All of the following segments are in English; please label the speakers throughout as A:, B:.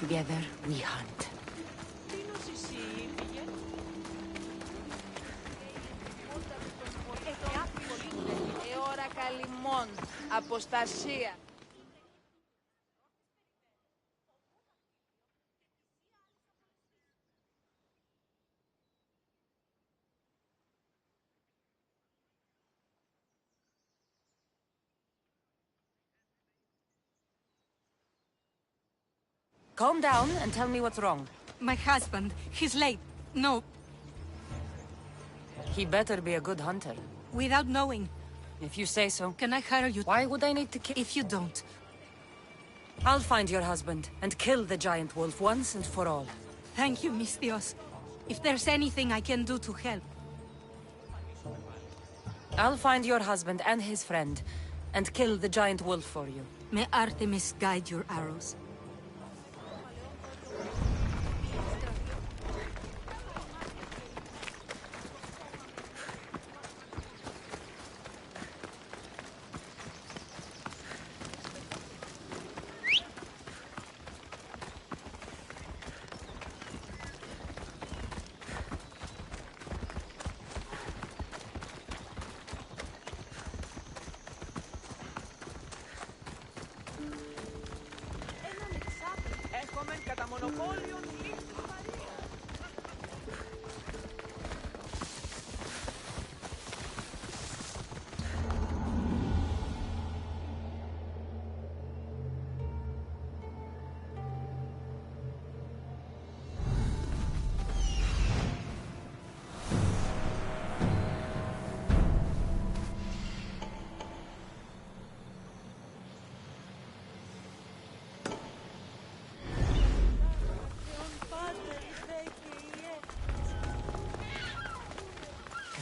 A: Together, we hunt.
B: Αποστασία.
A: Calm down and tell me what's wrong.
C: My husband, he's late. No,
A: He better be a good hunter.
C: without knowing.
A: If you say so.
C: Can I hire you?
A: Why would I need to kill?
C: If you don't.
A: I'll find your husband and kill the giant wolf once and for all.
C: Thank you, Miss Dios. If there's anything I can do to help.
A: I'll find your husband and his friend and kill the giant wolf for you.
C: May Artemis guide your arrows.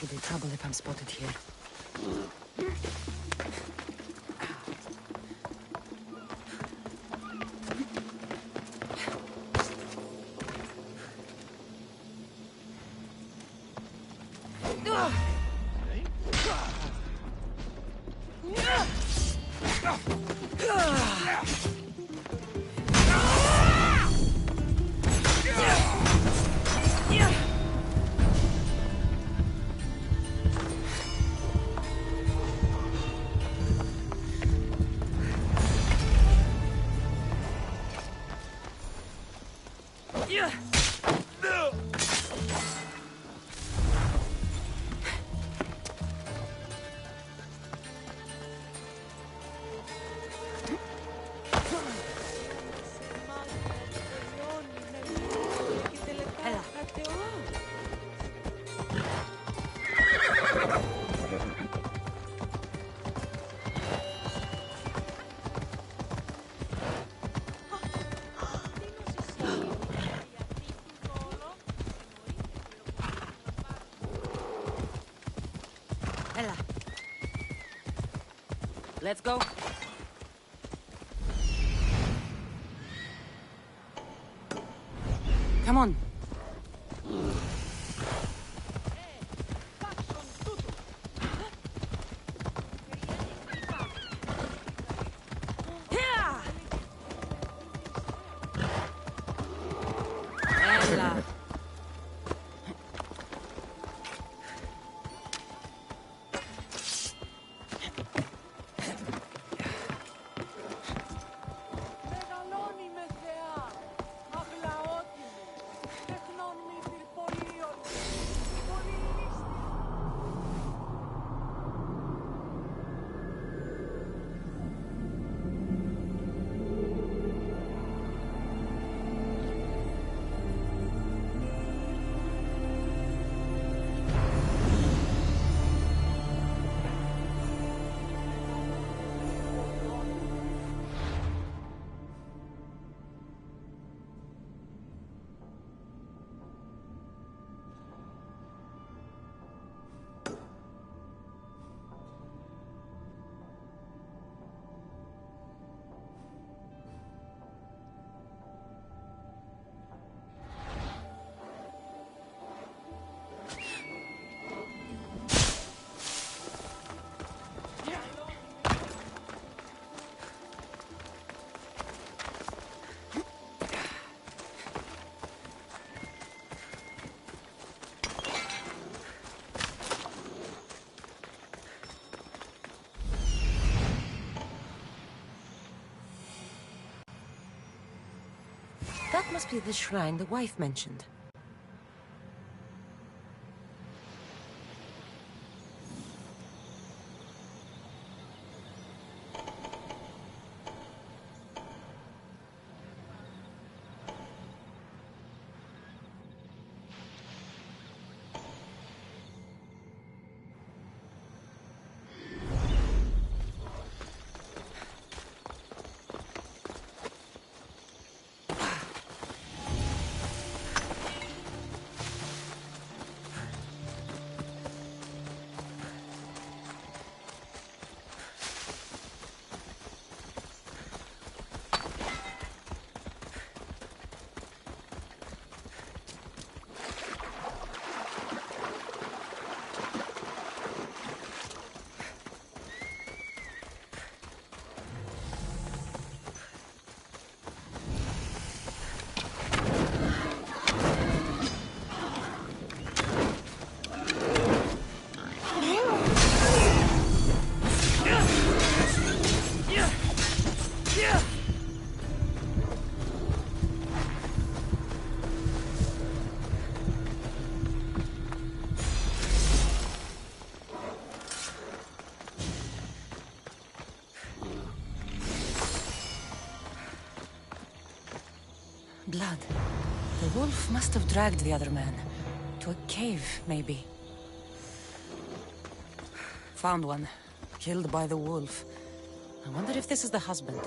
A: It'll be trouble if I'm spotted here.
C: Ella.
A: Let's go. Come on. Ella. That must be the shrine the wife mentioned. Blood. The wolf must have dragged the other man. To a cave, maybe. Found one. Killed by the wolf. I wonder if this is the husband.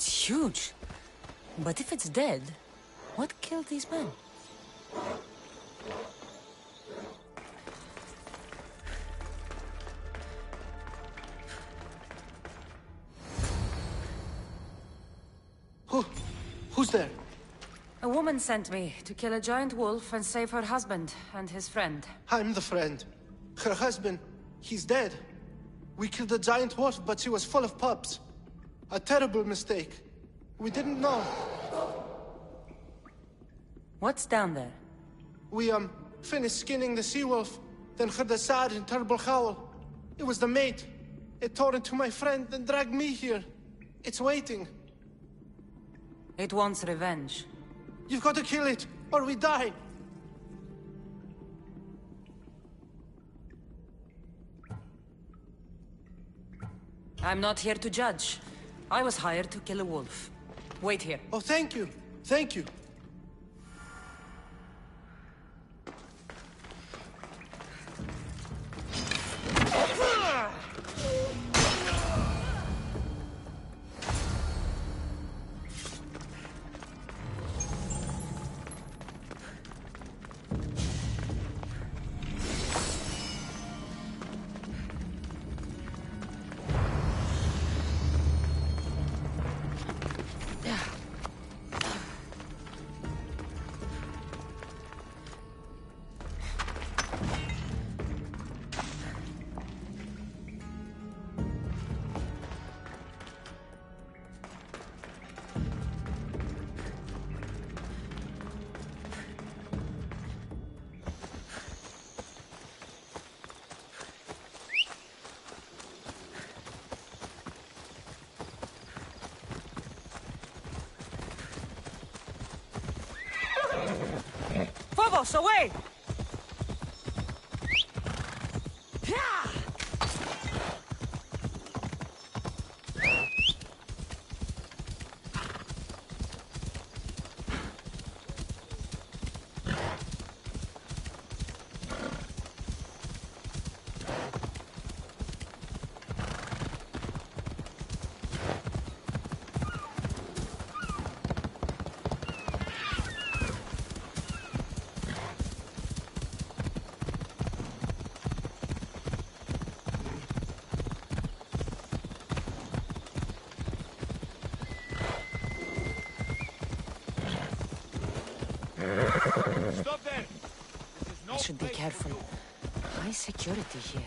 A: Huge. But if it's dead, what killed these men?
B: Who's there?
A: A woman sent me to kill a giant wolf and save her husband and his friend.
B: I'm the friend. Her husband, he's dead. We killed the giant wolf, but she was full of pups. A terrible mistake. We didn't know.
A: What's down there?
B: We, finished skinning the sea-wolf, then heard a sad and terrible howl. It was the mate. It tore into my friend and dragged me here. It's waiting.
A: It wants revenge.
B: You've got to kill it, or we die.
A: I'm not here to judge. I was hired to kill a wolf. Wait here.
B: Oh, thank you. Thank you.
A: Phobos, away!
D: Stop there!
A: I should be careful. High security here.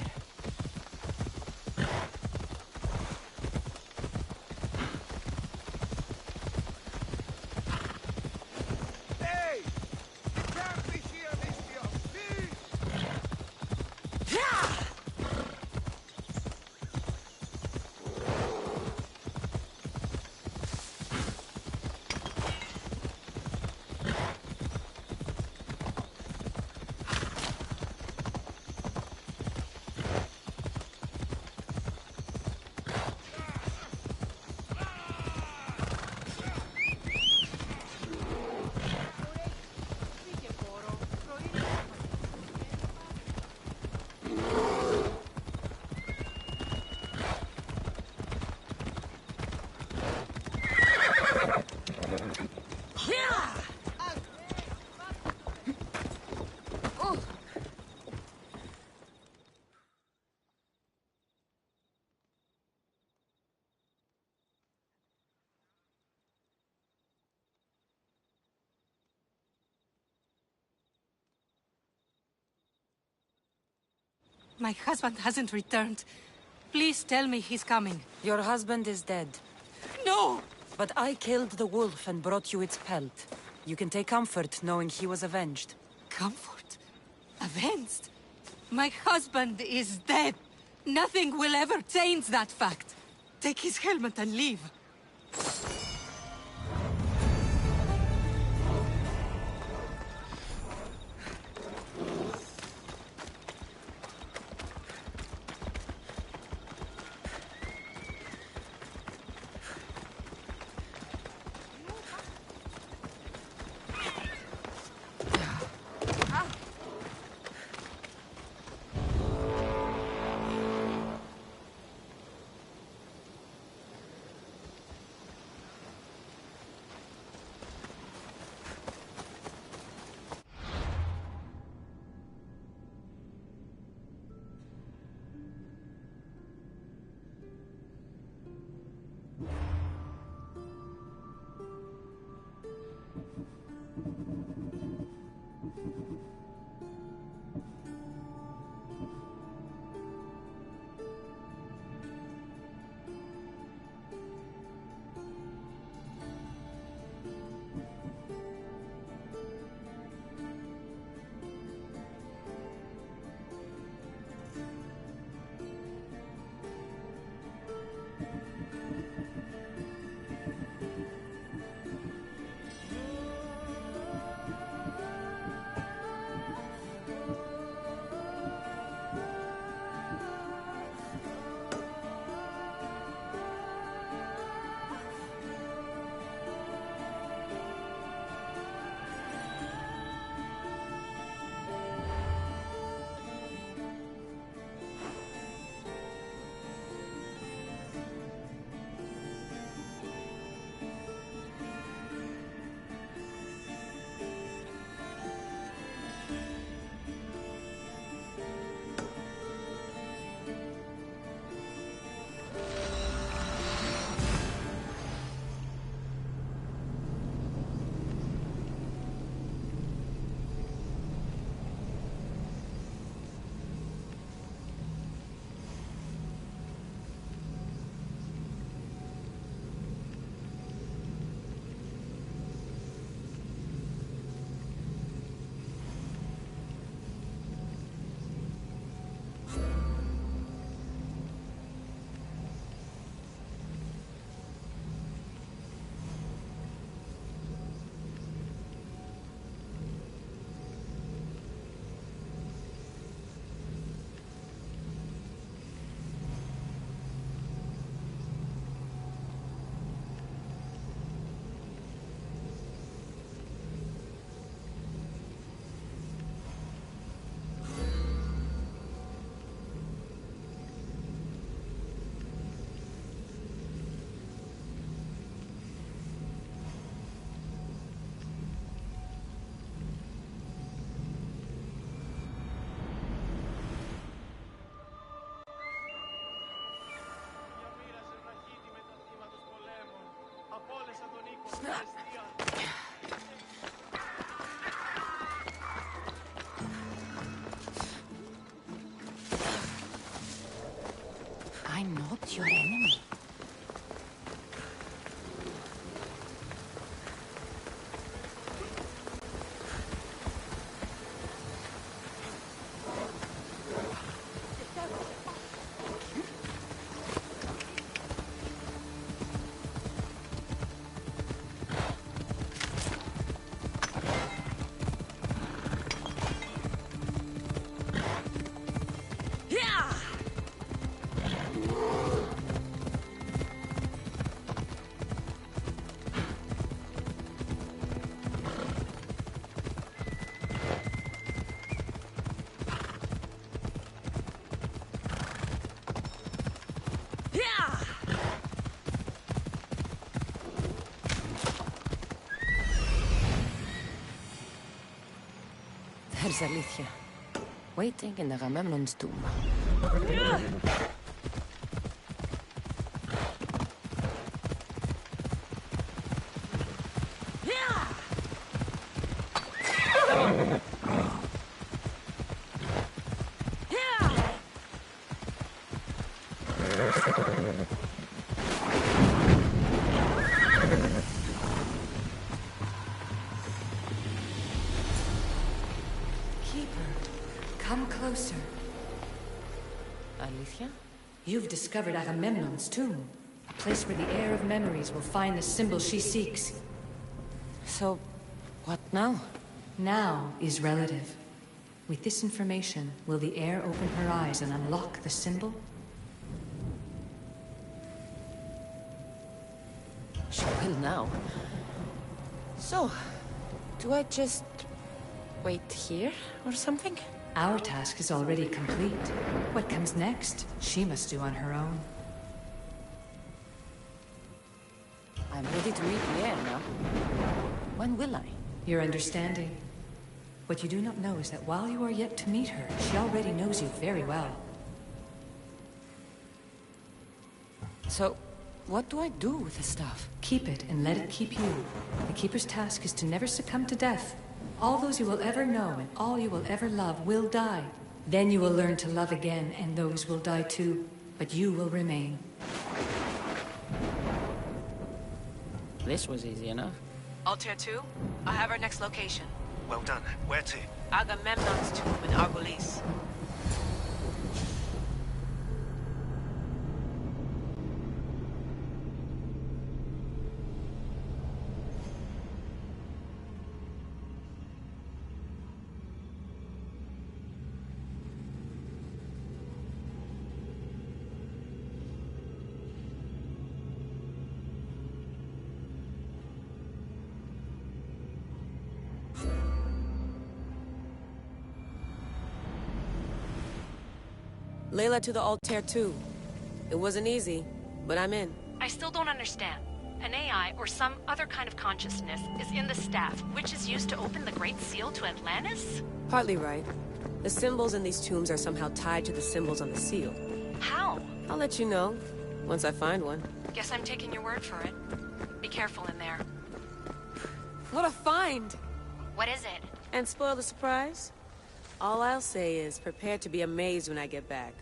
C: My husband hasn't returned. Please tell me he's coming.
A: Your husband is dead.
C: No!
A: But I killed the wolf and brought you its pelt. You can take comfort knowing he was avenged.
C: Comfort? Avenged? My husband is dead. Nothing will ever change that fact. Take his helmet and leave.
A: I'm not your enemy. There's Alethea, waiting in the Agamemnon's tomb.
C: Keeper, come closer.
A: Alicia?
C: You've discovered Agamemnon's tomb, a place where the heir of memories will find the symbol she seeks.
A: So, what now?
C: Now is relative. With this information, will the heir open her eyes and unlock the symbol?
A: She will now. So, do I just wait here or something?
C: Our task is already complete. What comes next, she must do on her own.
A: I'm ready to meet the heir now. When will I?
C: Your understanding. What you do not know is that while you are yet to meet her, she already knows you very well.
A: So, what do I do with the stuff?
C: Keep it and let it keep you. The Keeper's task is to never succumb to death. All those you will ever know and all you will ever love will die. Then you will learn to love again, and those will die too. But you will remain.
A: This was easy enough.
D: Altair 2, I have our next location.
E: Well done. Where to?
D: Agamemnon's tomb in Argolis.
F: Layla to the Altair 2. It wasn't easy, but I'm in.
G: I still don't understand. An AI or some other kind of consciousness is in the staff, which is used to open the Great Seal to Atlantis?
F: Partly right. The symbols in these tombs are somehow tied to the symbols on the seal.
G: How?
F: I'll let you know, once I find one.
G: Guess I'm taking your word for it. Be careful in there.
F: What a find!
G: What is it?
F: And spoil the surprise? All I'll say is, prepare to be amazed when I get back.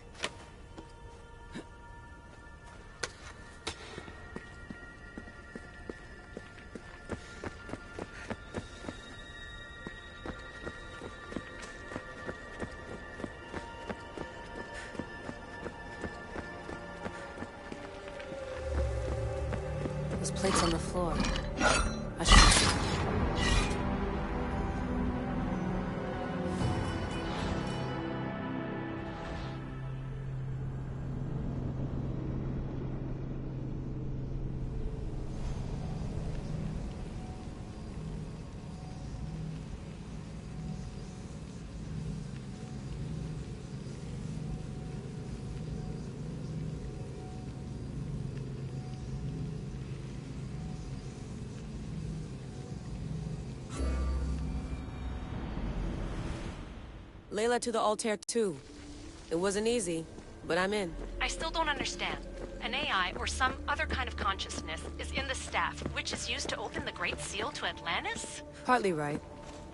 F: Those plates on the floor. I should... Layla to the Altair 2. It wasn't easy, but I'm in.
G: I still don't understand. An AI or some other kind of consciousness is in the staff, which is used to open the Great Seal to Atlantis?
F: Partly right.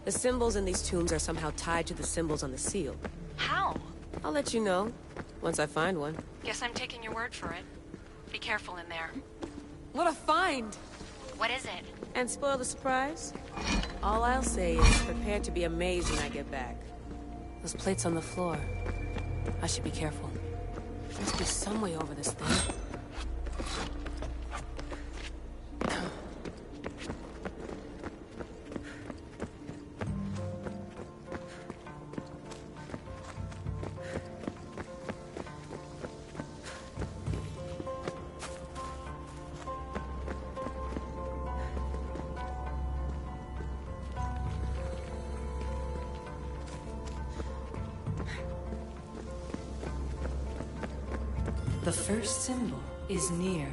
F: The symbols in these tombs are somehow tied to the symbols on the seal.
G: How?
F: I'll let you know, once I find one.
G: Guess I'm taking your word for it. Be careful in there.
F: What a find!
G: What is it?
F: And spoil the surprise? All I'll say is, prepare to be amazed when I get back. Those plates on the floor. I should be careful. There must be some way over this thing.
C: The first symbol is near.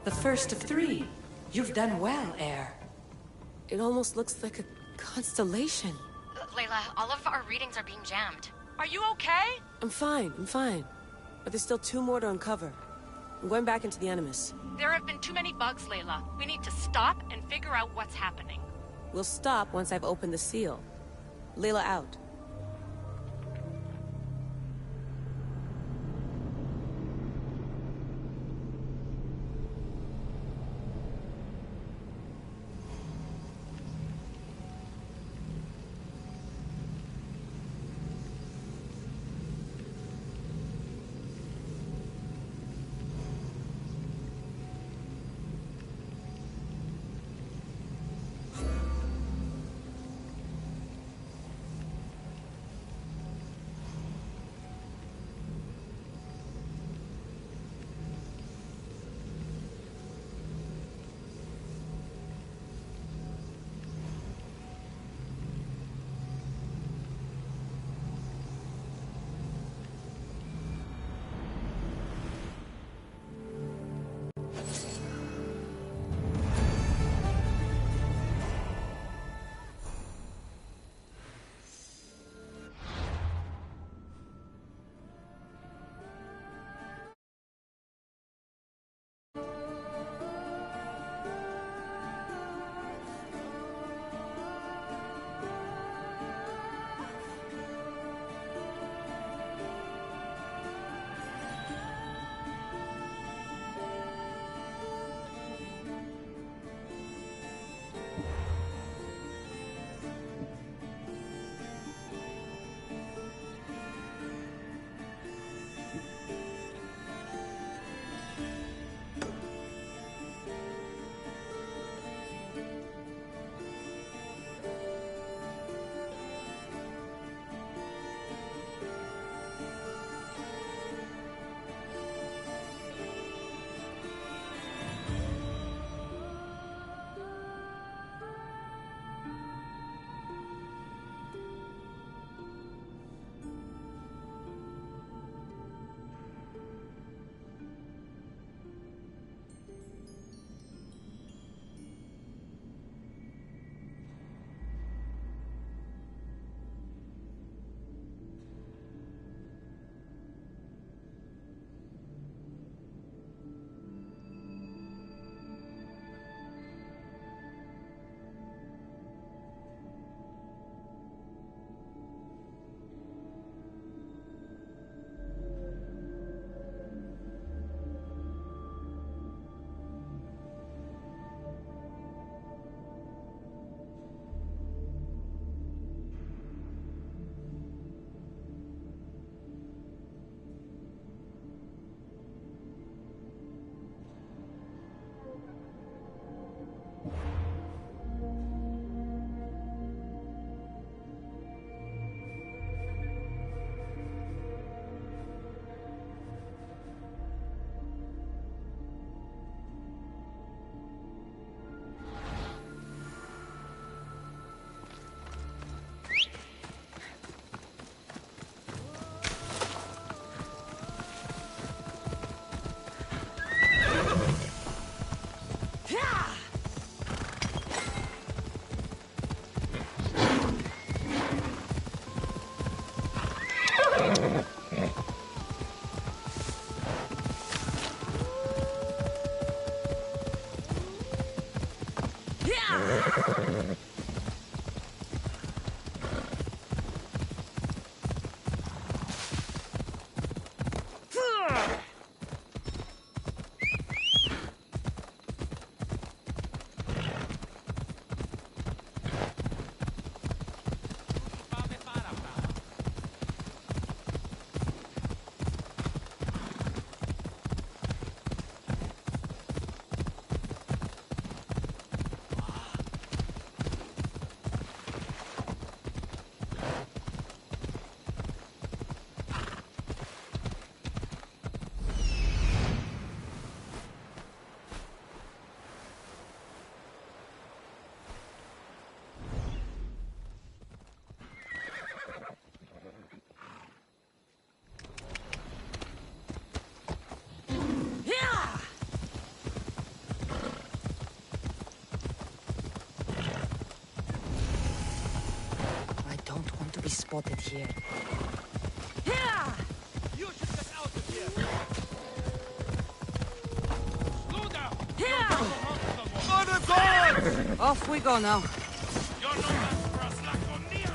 C: The first of 3. You've done well, Air.
F: It almost looks like a constellation.
G: Layla, all of our readings are being jammed.
D: Are you okay?
F: I'm fine. But there's still 2 more to uncover. I'm going back into the Animus.
G: There have been too many bugs, Layla. We need to stop and figure out what's happening.
F: We'll stop once I've opened the seal. Layla out.
A: spotted here.
E: You should get out of here! Slow down!
A: Off we go now.
E: You're no match for a slack on Nia!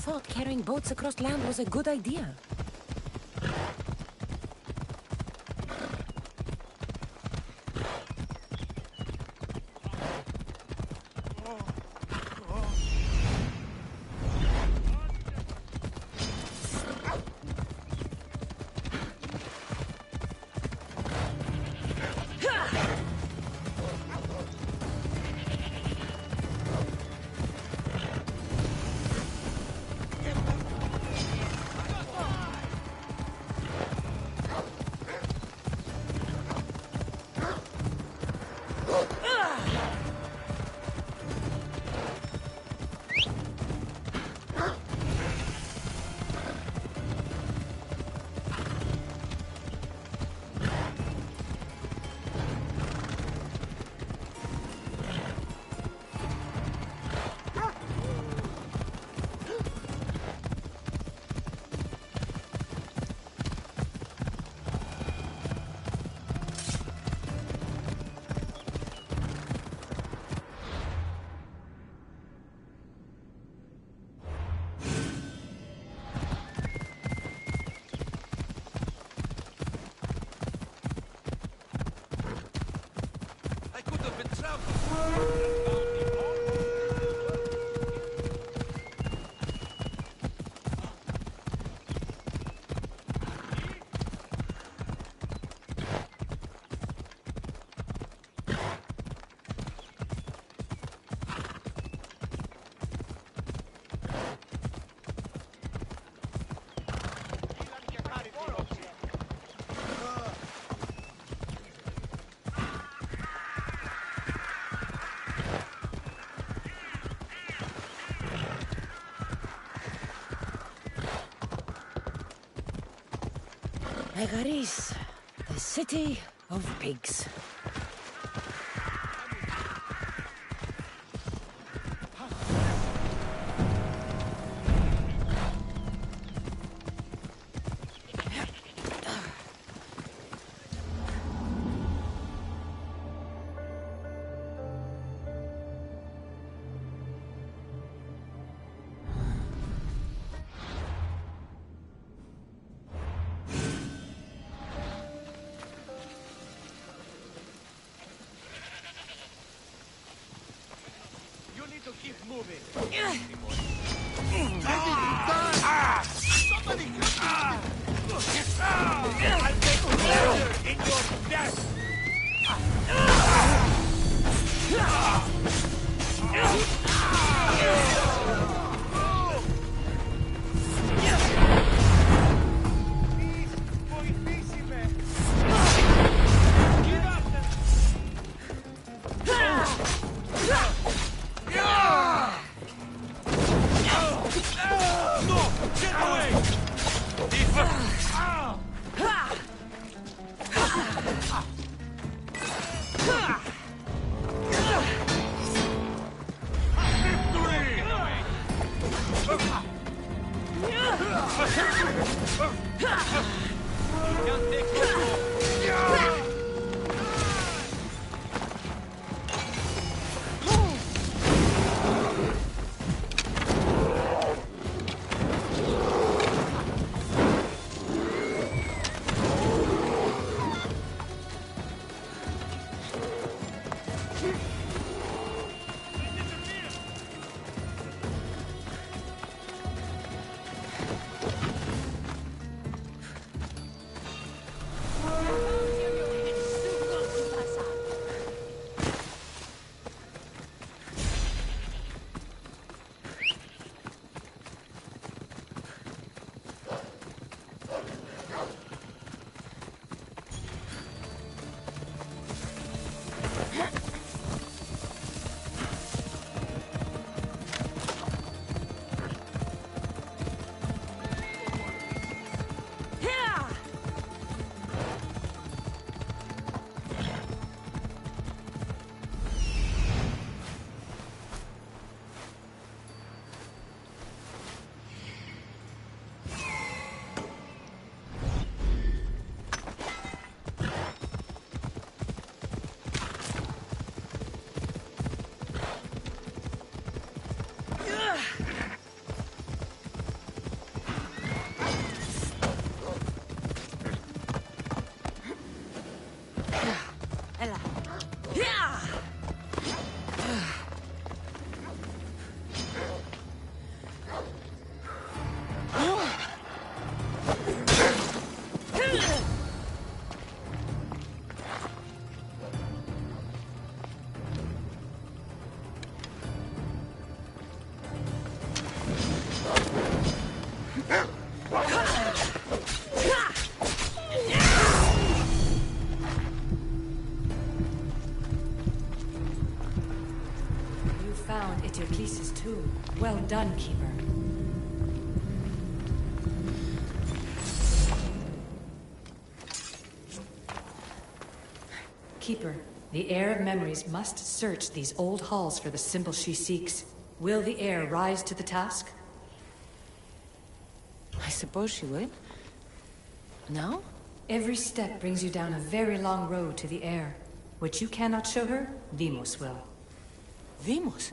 H: thought carrying boats across land was a good idea.
E: I could have been traveling.
H: Megaris, the city of pigs.
E: You need to keep moving. Somebody I'll take pleasure in your death.
C: Eteocles' tomb. Well done, Keeper. Keeper, the heir of memories must search these old halls for the symbol she seeks. Will the heir rise to the task?
F: I suppose she would. No?
C: Every step brings you down a very long road to the heir. What you cannot show her, Vimos will.
F: Vimos?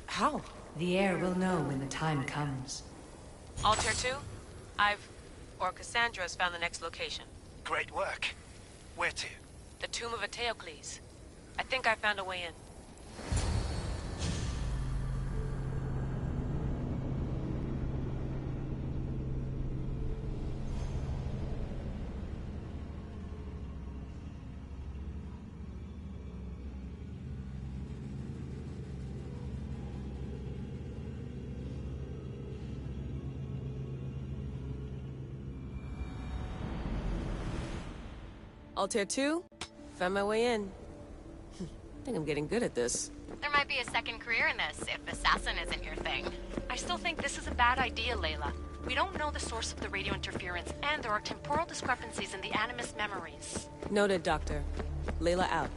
F: How?
C: The heir will know when the time comes.
D: Altair 2, Cassandra's found the next location.
I: Great work. Where to?
D: The tomb of Eteocles. I think I found a way in.
F: Altair 2, found my way in. I think I'm getting good at this.
G: There might be a second career in this, if assassin isn't your thing. I still think this is a bad idea, Layla. We don't know the source of the radio interference, and there are temporal discrepancies in the Animus memories.
F: Noted, Doctor. Layla out.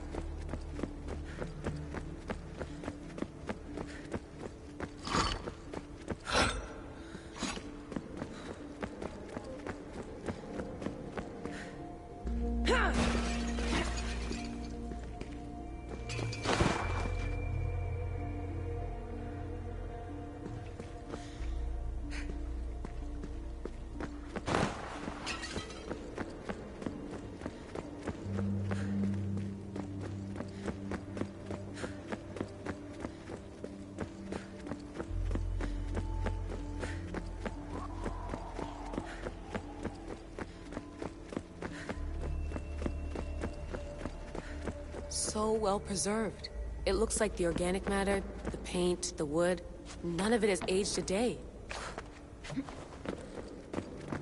F: So well preserved. It looks like the organic matter, the paint, the wood, none of it has aged a day.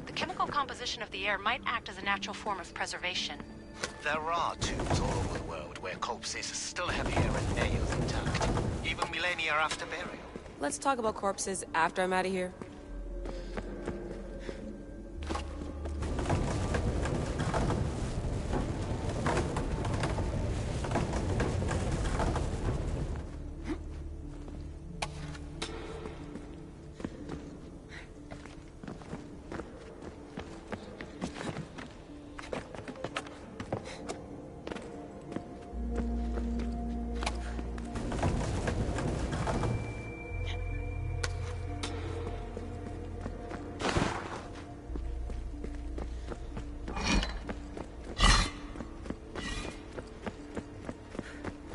G: The chemical composition of the air might act as a natural form of preservation.
I: There are tombs all over the world where corpses still have hair and nails intact, even millennia after burial.
F: Let's talk about corpses after I'm out of here.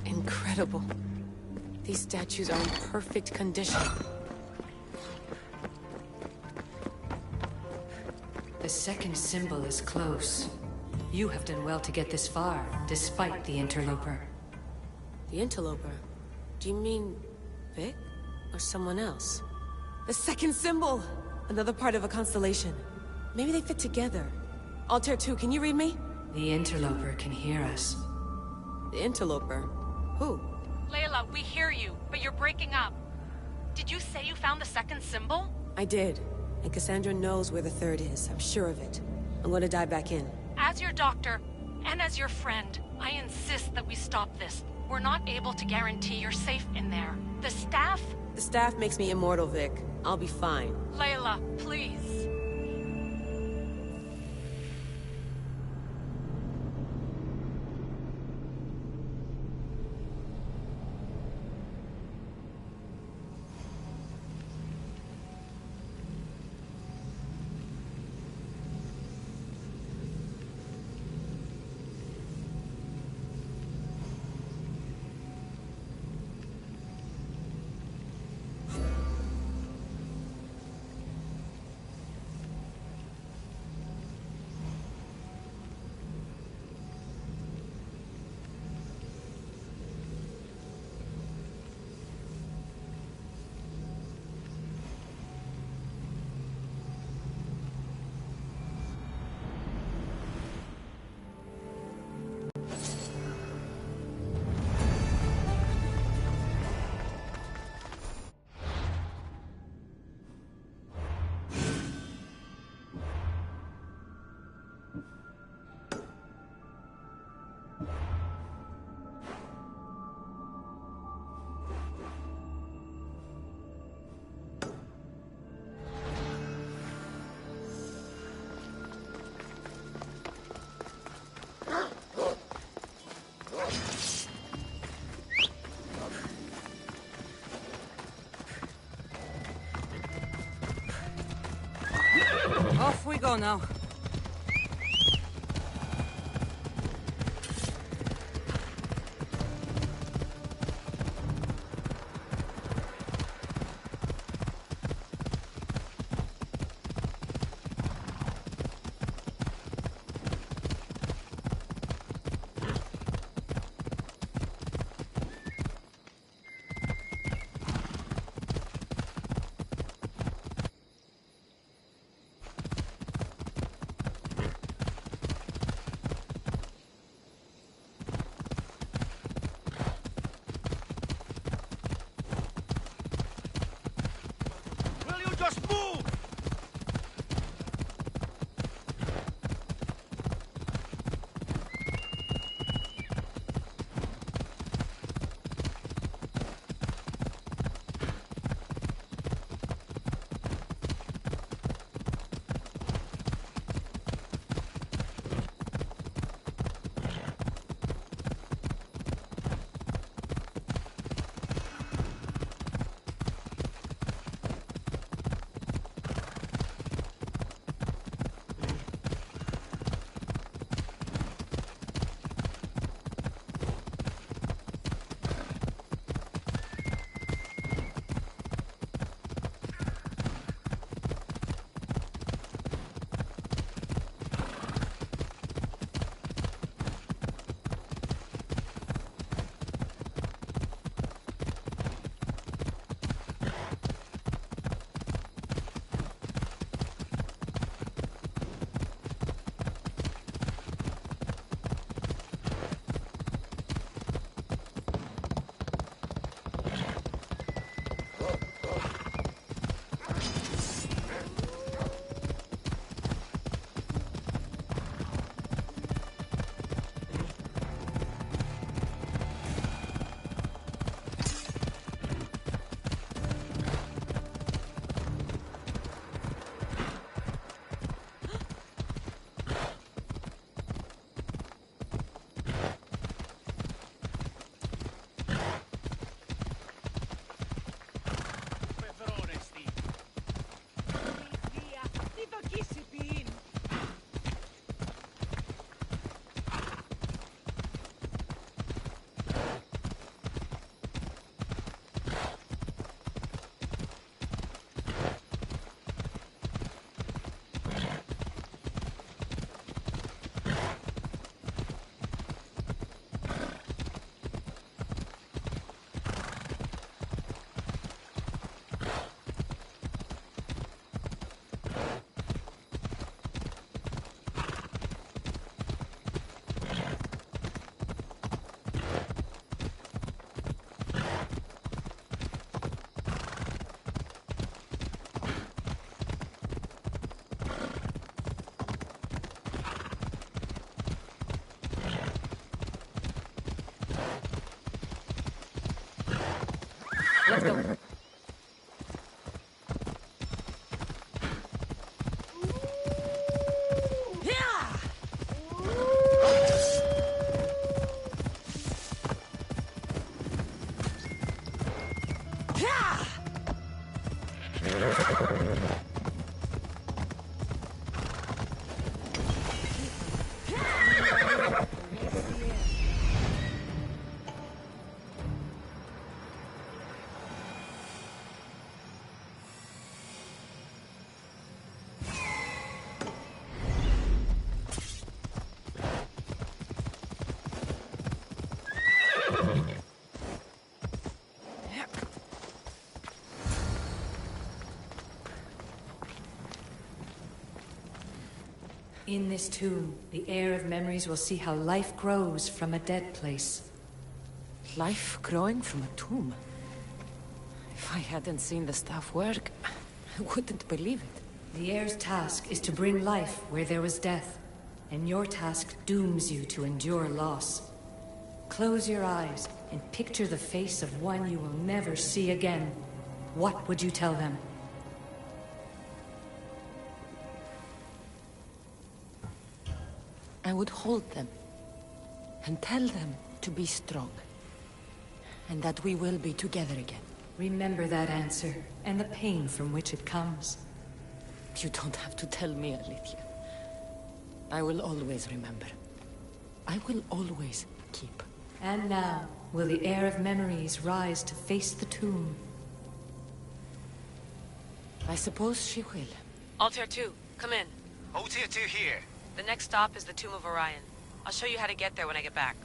F: Incredible. These statues are in perfect condition.
C: The second symbol is close. You have done well to get this far, despite the interloper.
F: The interloper? Do you mean Vic? Or someone else? The second symbol! Another part of a constellation. Maybe they fit together. Altair 2, can you read me?
C: The interloper can hear us.
F: The interloper? Who?
G: Layla, we hear you, but you're breaking up. Did you say you found the second symbol?
F: I did. And Cassandra knows where the third is. I'm sure of it. I'm gonna dive back in.
G: As your doctor, and as your friend, I insist that we stop this. We're not able to guarantee you're safe in there. The staff?
F: The staff makes me immortal, Vic. I'll be fine.
G: Layla, please.
A: go now.
E: Will you just move?
A: Let's go.
C: In this tomb, the heir of memories will see how life grows from a dead place.
H: Life growing from a tomb. If I hadn't seen the stuff work, I wouldn't believe it.
C: The heir's task is to bring life where there was death, and your task dooms you to endure loss. Close your eyes and picture the face of one you will never see again. What would you tell them?
H: I would hold them and tell them to be strong, and that we will be together again.
C: Remember that answer and the pain from which it comes.
H: You don't have to tell me, Alethea. I will always remember. I will always keep.
C: And now, will the heir of memories rise to face the tomb?
H: I suppose she will.
D: Altair 2, come in.
I: Oh, tier 2 here.
D: The next stop is the Tomb of Orion. I'll show you how to get there when I get back.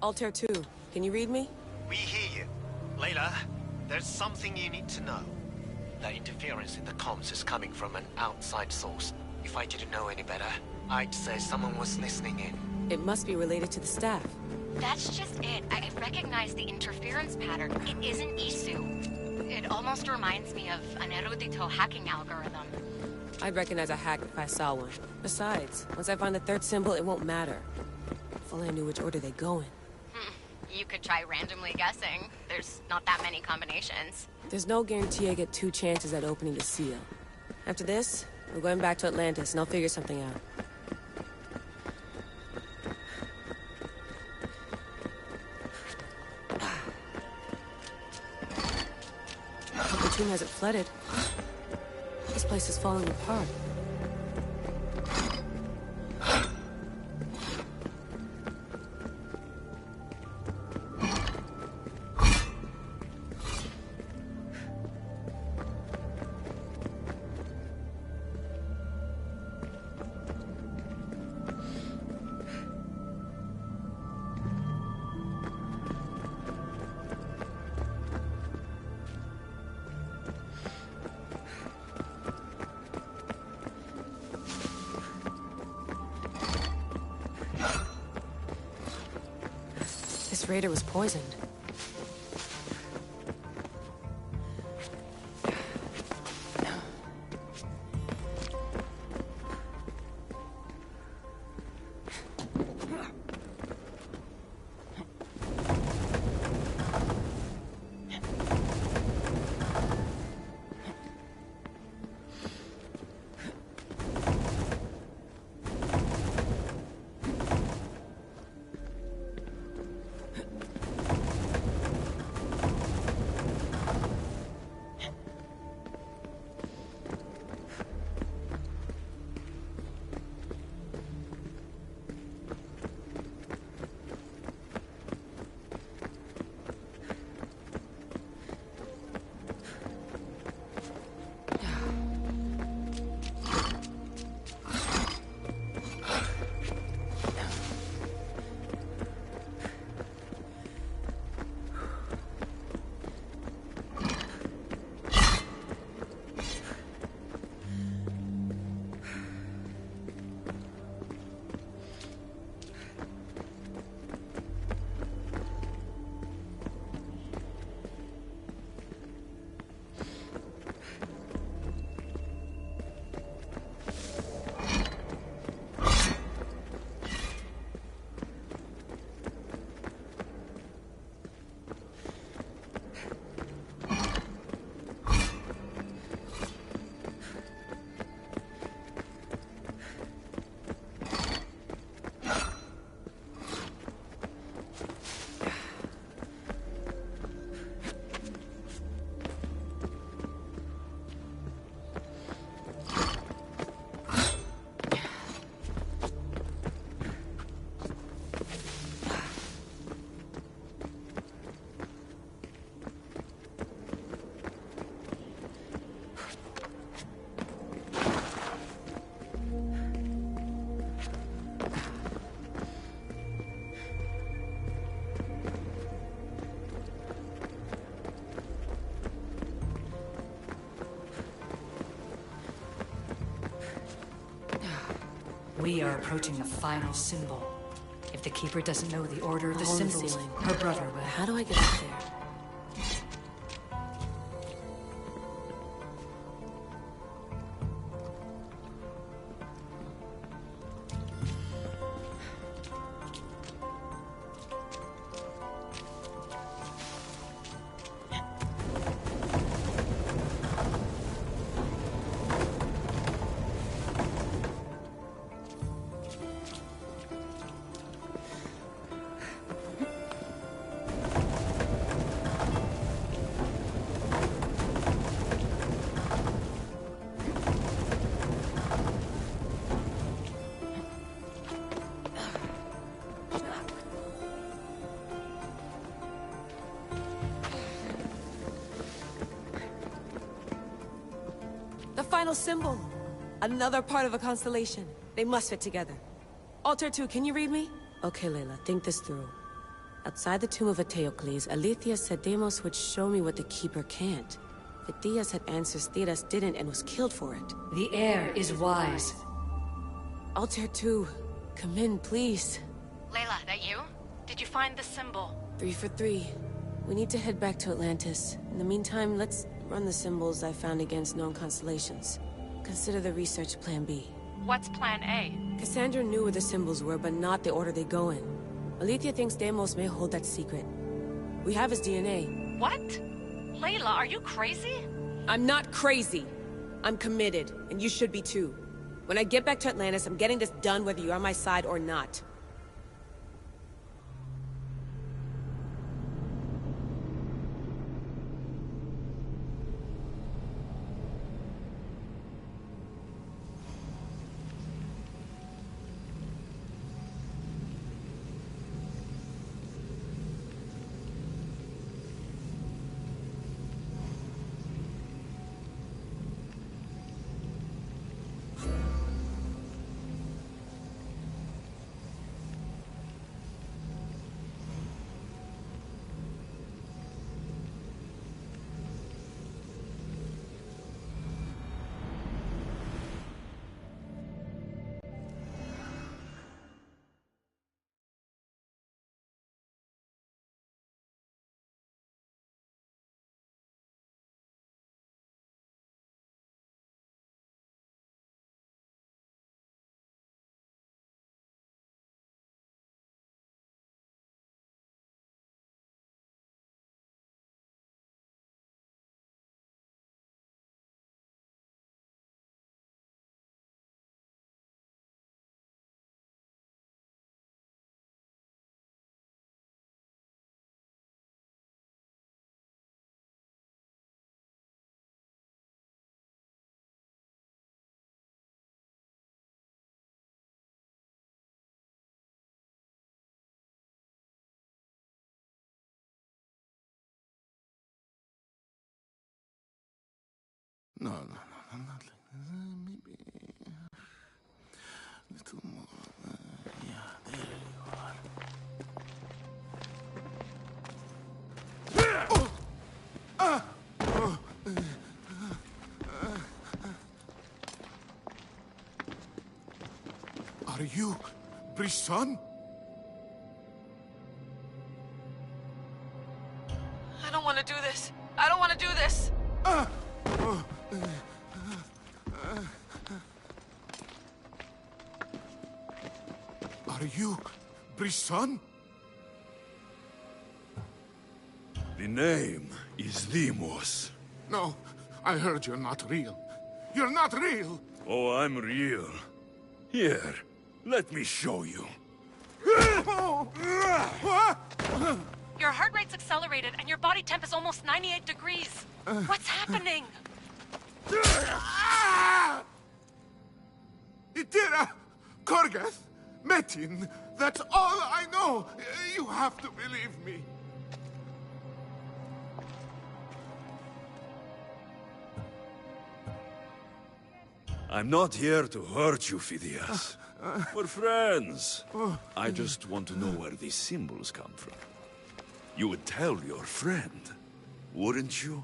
F: Altair 2, can you read me?
I: We hear you. Layla, there's something you need to know. The interference in the comms is coming from an outside source. If I didn't know any better, I'd say someone was listening in.
F: It must be related to the staff.
G: That's just it. I recognize the interference pattern. It isn't Isu. It almost reminds me of an erudito hacking algorithm.
F: I'd recognize a hack if I saw one. Besides, once I find the third symbol, it won't matter. If only I knew which order they go in.
G: You could try randomly guessing. There's not that many combinations.
F: There's no guarantee I get 2 chances at opening the seal. After this, we're going back to Atlantis and I'll figure something out. Hope the tomb hasn't flooded. This place is falling apart. This raider was poisoned.
C: We are approaching the final symbol. If the Keeper doesn't know the order of the
F: Hole in the
C: symbols,
F: ceiling.
C: her brother will.
F: How do I get up there? final symbol. Another part of a constellation. They must fit together. Altair 2, can you read me? Okay, Layla, think this through. Outside the tomb of Eteocles, Alethea said Deimos would show me what the Keeper can't. Phidias had answers Theras didn't and was killed for it.
C: The heir is wise.
F: Altair 2, come in, please.
G: Layla, that you? Did you find the symbol?
F: 3 for 3. We need to head back to Atlantis. In the meantime, let's run the symbols I found against known constellations. Consider the research plan B.
G: What's plan A?
F: Cassandra knew where the symbols were, but not the order they go in. Alethea thinks Deimos may hold that secret. We have his DNA.
G: What? Layla, are you crazy?
F: I'm not crazy. I'm committed, and you should be too. When I get back to Atlantis, I'm getting this done whether you're on my side or not.
B: No, not like this. Maybe a little more. Yeah, there you are. Are you Brisson?
F: I don't want to do this. I don't want to do this.
B: Are you Brisson?
E: The name is Deimos.
B: No, I heard you're not real. You're not real!
E: Oh, I'm real. Here, let me show you.
G: Your heart rate's accelerated and your body temp is almost 98 degrees. What's happening?
B: Itira! Korgath! Metin! That's all I know! You have to believe me.
E: I'm not here to hurt you, Phidias. We're friends. I just want to know where these symbols come from. You would tell your friend, wouldn't you?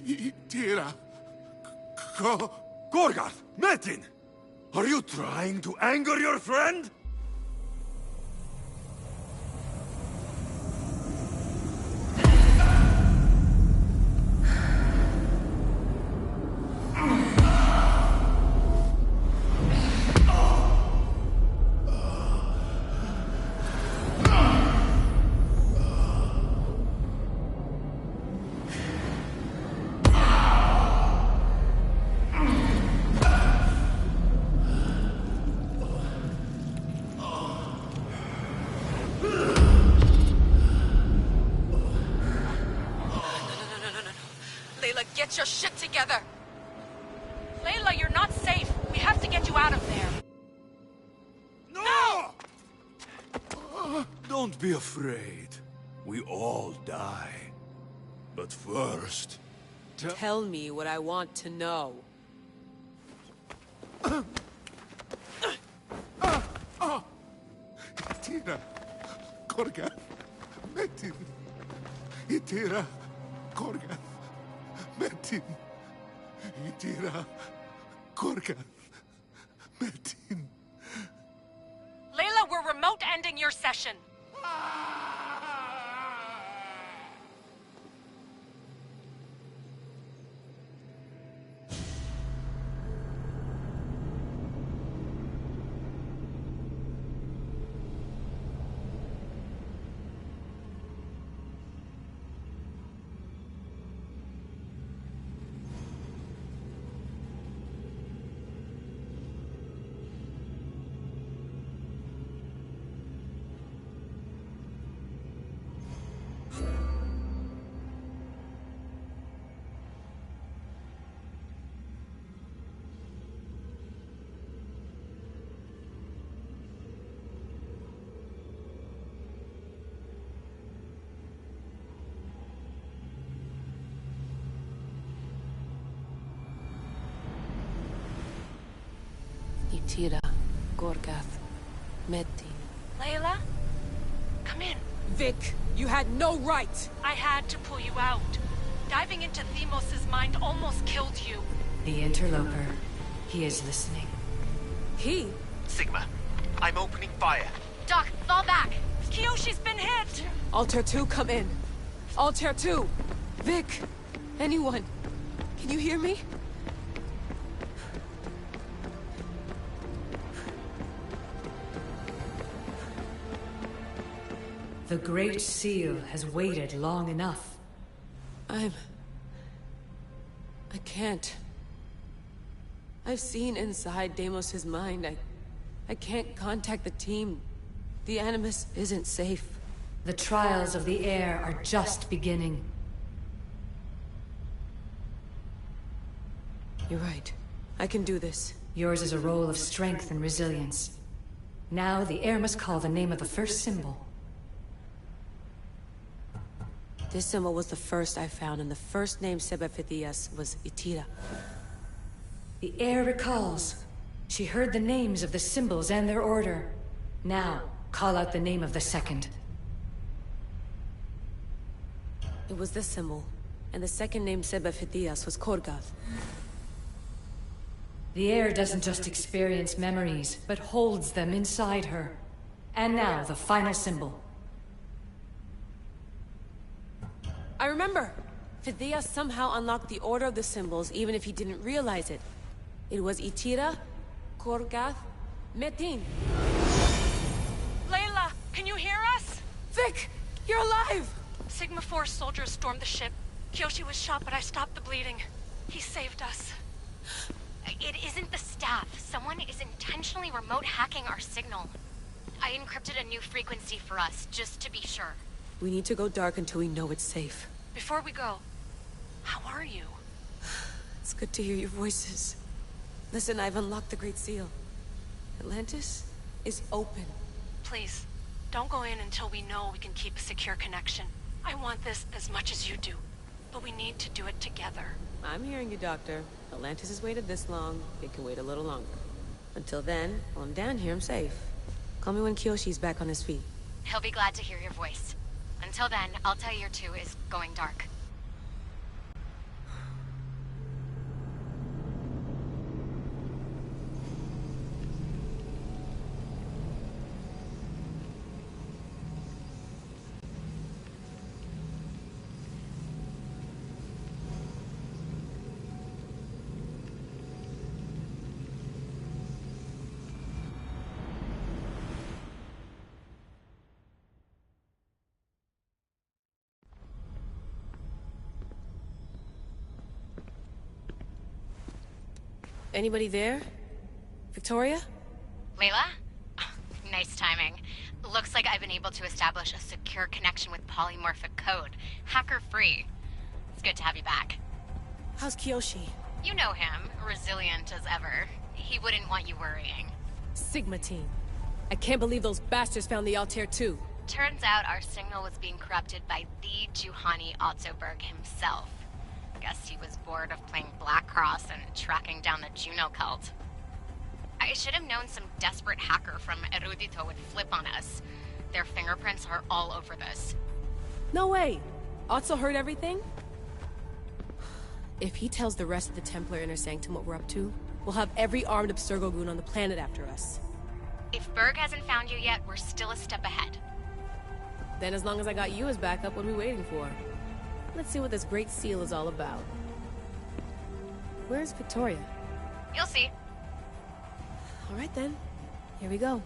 B: Itira!
E: Gorgarth! Metin! Are you trying to anger your friend?
G: Get your shit together! Layla, you're not safe. We have to get you out of there.
E: No! Don't be afraid. We all die. But first...
F: Tell me what I want to know.
J: Itira, Korgath, Metin. Itira, Korgath, Metin. Itira, Korgath, Metin.
D: Layla, we're remote ending your session.
F: Itira, Korgath, Metin.
D: Layla? Come in.
F: Vic, you had no right!
D: I had to pull you out. Diving into Themos' mind almost killed you.
C: The interloper. He is listening.
F: He?
I: Sigma, I'm opening fire.
G: Doc, fall back.
D: Kiyoshi's been hit!
F: Altair 2, come in. Altair 2! Vic! Anyone? Can you hear me?
C: The Great Seal has waited long enough.
F: I can't. I've seen inside Deimos' mind. I can't contact the team. The Animus isn't safe.
C: The trials of the air are just beginning.
F: You're right. I can do this.
C: Yours is a role of strength and resilience. Now the air must call the name of the first symbol.
F: This symbol was the first I found, and the first name Sebefithias was Itira.
C: The air recalls. She heard the names of the symbols and their order. Now, call out the name of the second.
F: It was this symbol, and the second name Sebefithias was Korgath.
C: The air doesn't just experience memories, but holds them inside her. And now, the final symbol.
F: I remember! Fithias somehow unlocked the order of the symbols, even if he didn't realize it. It was Itira, Korgath, Metin.
D: Layla, can you hear us?
F: Vic! You're alive!
D: Sigma 4 soldiers stormed the ship. Kiyoshi was shot, but I stopped the bleeding. He saved us.
G: It isn't the staff. Someone is intentionally remote hacking our signal. I encrypted a new frequency for us, just to be sure.
F: We need to go dark until we know it's safe.
D: Before we go, how are you?
F: It's good to hear your voices. Listen, I've unlocked the Great Seal. Atlantis is open.
D: Please, don't go in until we know we can keep a secure connection. I want this as much as you do, but we need to do it together.
F: I'm hearing you, Doctor. Atlantis has waited this long. It can wait a little longer. Until then, while I'm down here, I'm safe. Call me when Kiyoshi's back on his feet.
G: He'll be glad to hear your voice. Until then, Altair 2 is going dark.
F: Anybody there? Victoria?
G: Layla? Nice timing. Looks like I've been able to establish a secure connection with polymorphic code. Hacker-free. It's good to have you back.
F: How's Kiyoshi?
G: You know him. Resilient as ever. He wouldn't want you worrying.
F: Sigma team. I can't believe those bastards found the Altair 2.
G: Turns out our signal was being corrupted by the Juhani Ottoberg himself. Guess he was bored of playing Black Cross and tracking down the Juno cult. I should have known some desperate hacker from Erudito would flip on us. Their fingerprints are all over this.
F: No way! Otso heard everything? If he tells the rest of the Templar Inner Sanctum what we're up to, we'll have every armed Abstergo goon on the planet after us.
G: If Berg hasn't found you yet, we're still a step ahead.
F: Then as long as I got you as backup, what are we waiting for? Let's see what this Great Seal is all about. Where's Victoria?
G: You'll see.
F: Alright then. Here we go.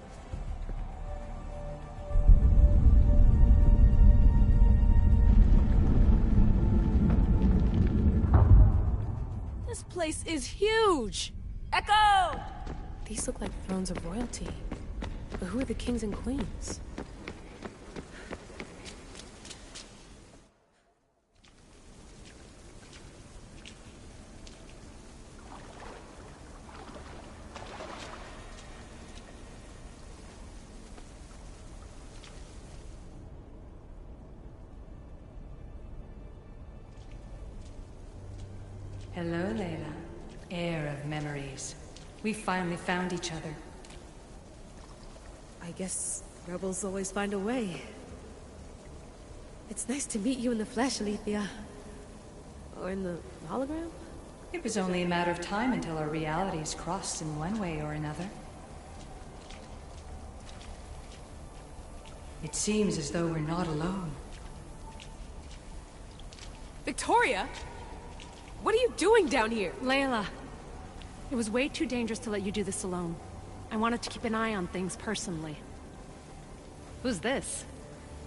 F: This place is huge! Echo! These look like thrones of royalty. But who are the kings and queens?
C: Hello, Layla. Heir of memories. We finally found each other.
F: I guess rebels always find a way. It's nice to meet you in the flesh, Alethea. Or in the hologram?
C: It was only a matter of time until our realities crossed in one way or another. It seems as though we're not alone.
F: Victoria? What are you doing down here?
D: Layla, it was way too dangerous to let you do this alone. I wanted to keep an eye on things personally. Who's this?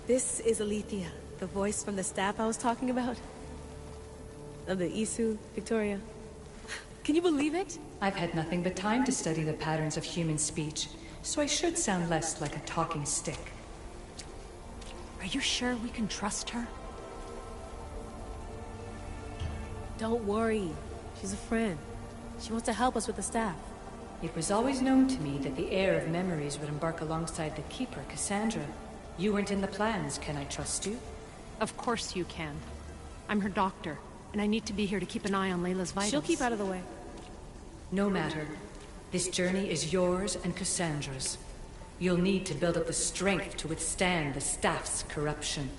F: This is Alethea, the voice from the staff I was talking about. Of the Isu, Victoria. Can you believe it?
C: I've had nothing but time to study the patterns of human speech, so I should sound less like a talking stick.
D: Are you sure we can trust her?
F: Don't worry. She's a friend. She wants to help us with the staff.
C: It was always known to me that the heir of memories would embark alongside the Keeper, Cassandra. You weren't in the plans. Can I trust you?
D: Of course you can. I'm her doctor, and I need to be here to keep an eye on Layla's vitals.
F: She'll keep out of the way.
C: No matter. This journey is yours and Cassandra's. You'll need to build up the strength to withstand the staff's corruption.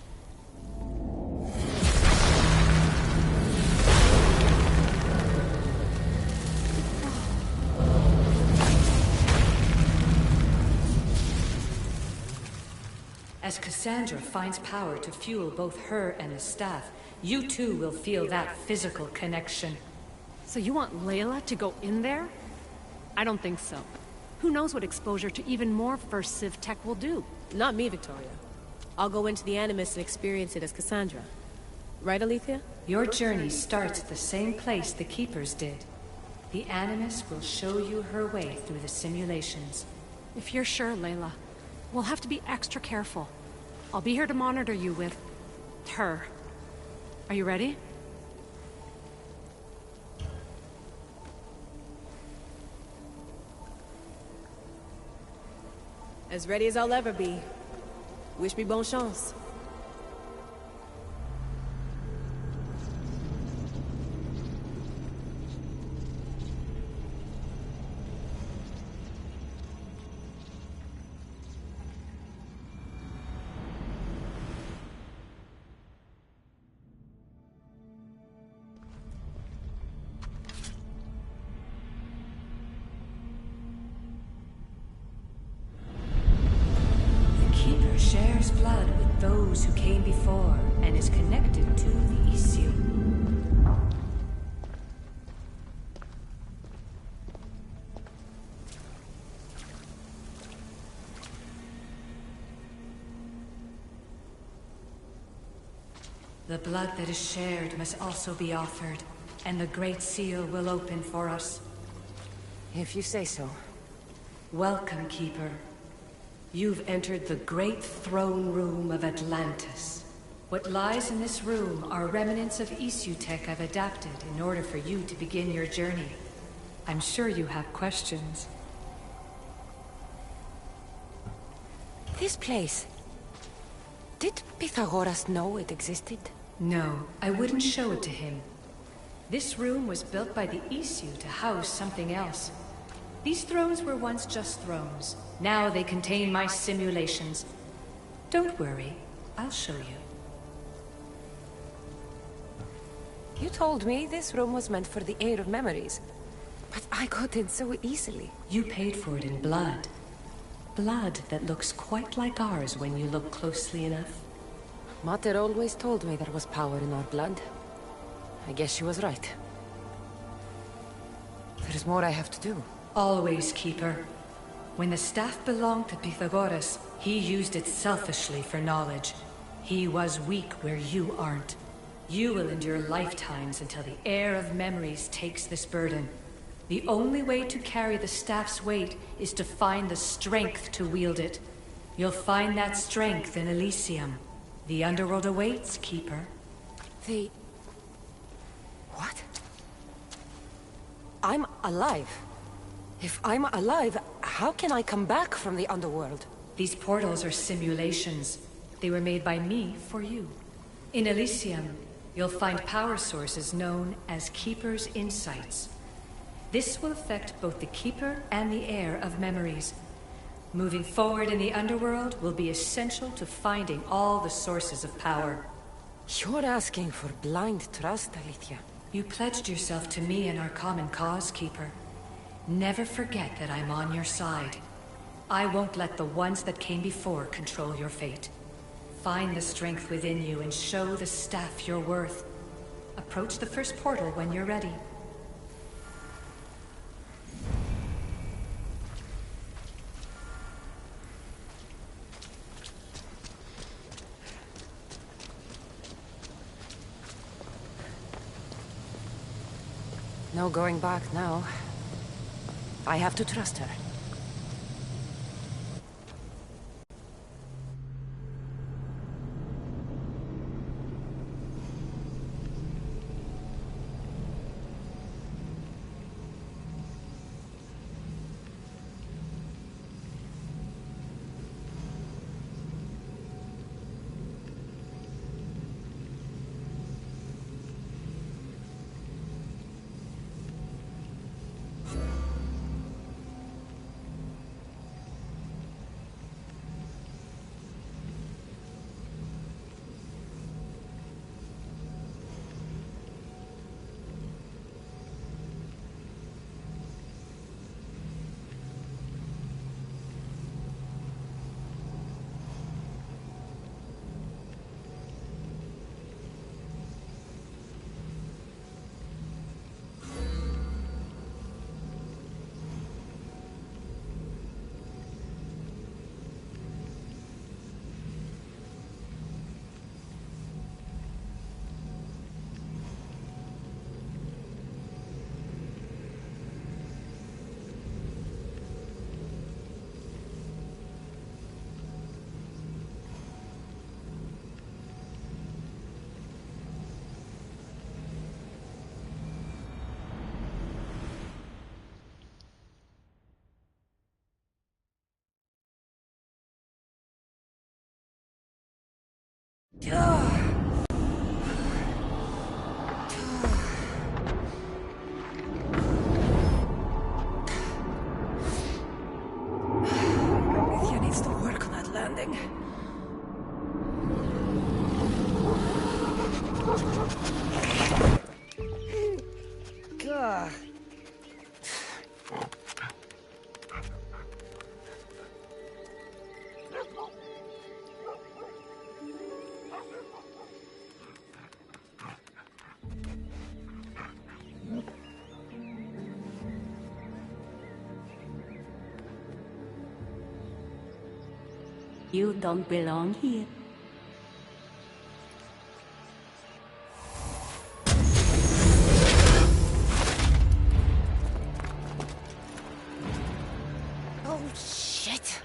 C: As Cassandra finds power to fuel both her and the staff, you too will feel that physical connection.
D: So you want Layla to go in there? I don't think so. Who knows what exposure to even more First Civ tech will do?
F: Not me, Victoria. I'll go into the Animus and experience it as Cassandra. Right, Alethea?
C: Your journey starts at the same place the Keepers did. The Animus will show you her way through the simulations.
D: If you're sure, Layla, we'll have to be extra careful. I'll be here to monitor you with... her. Are you ready?
F: As ready as I'll ever be. Wish me bonne chance.
C: Shares blood with those who came before and is connected to the issue. The blood that is shared must also be offered, and the Great Seal will open for us.
H: If you say so.
C: Welcome, Keeper. You've entered the great throne room of Atlantis. What lies in this room are remnants of Isu tech I've adapted in order for you to begin your journey. I'm sure you have questions.
H: This place... Did Pythagoras know it existed?
C: No, I wouldn't show it to him. This room was built by the Isu to house something else. These thrones were once just thrones. Now they contain my simulations. Don't worry, I'll show you.
H: You told me this room was meant for the air of memories. But I got in so easily.
C: You paid for it in blood. Blood that looks quite like ours when you look closely enough.
H: Mater always told me there was power in our blood. I guess she was right. There's more I have to do.
C: Always, Keeper. When the staff belonged to Pythagoras, he used it selfishly for knowledge. He was weak where you aren't. You will endure lifetimes until the air of memories takes this burden. The only way to carry the staff's weight is to find the strength to wield it. You'll find that strength in Elysium. The underworld awaits, Keeper.
H: What? I'm alive. If I'm alive, how can I come back from the underworld?
C: These portals are simulations. They were made by me for you. In Elysium, you'll find power sources known as Keeper's Insights. This will affect both the Keeper and the heir of memories. Moving forward in the underworld will be essential to finding all the sources of power.
H: You're asking for blind trust, Alethea.
C: You pledged yourself to me and our common cause, Keeper. Never forget that I'm on your side. I won't let the ones that came before control your fate. Find the strength within you and show the staff your worth. Approach the first portal when you're ready.
H: No going back now. I have to trust her. Alethea needs to work on that landing. Gah.
K: You don't belong here.
H: Oh, shit.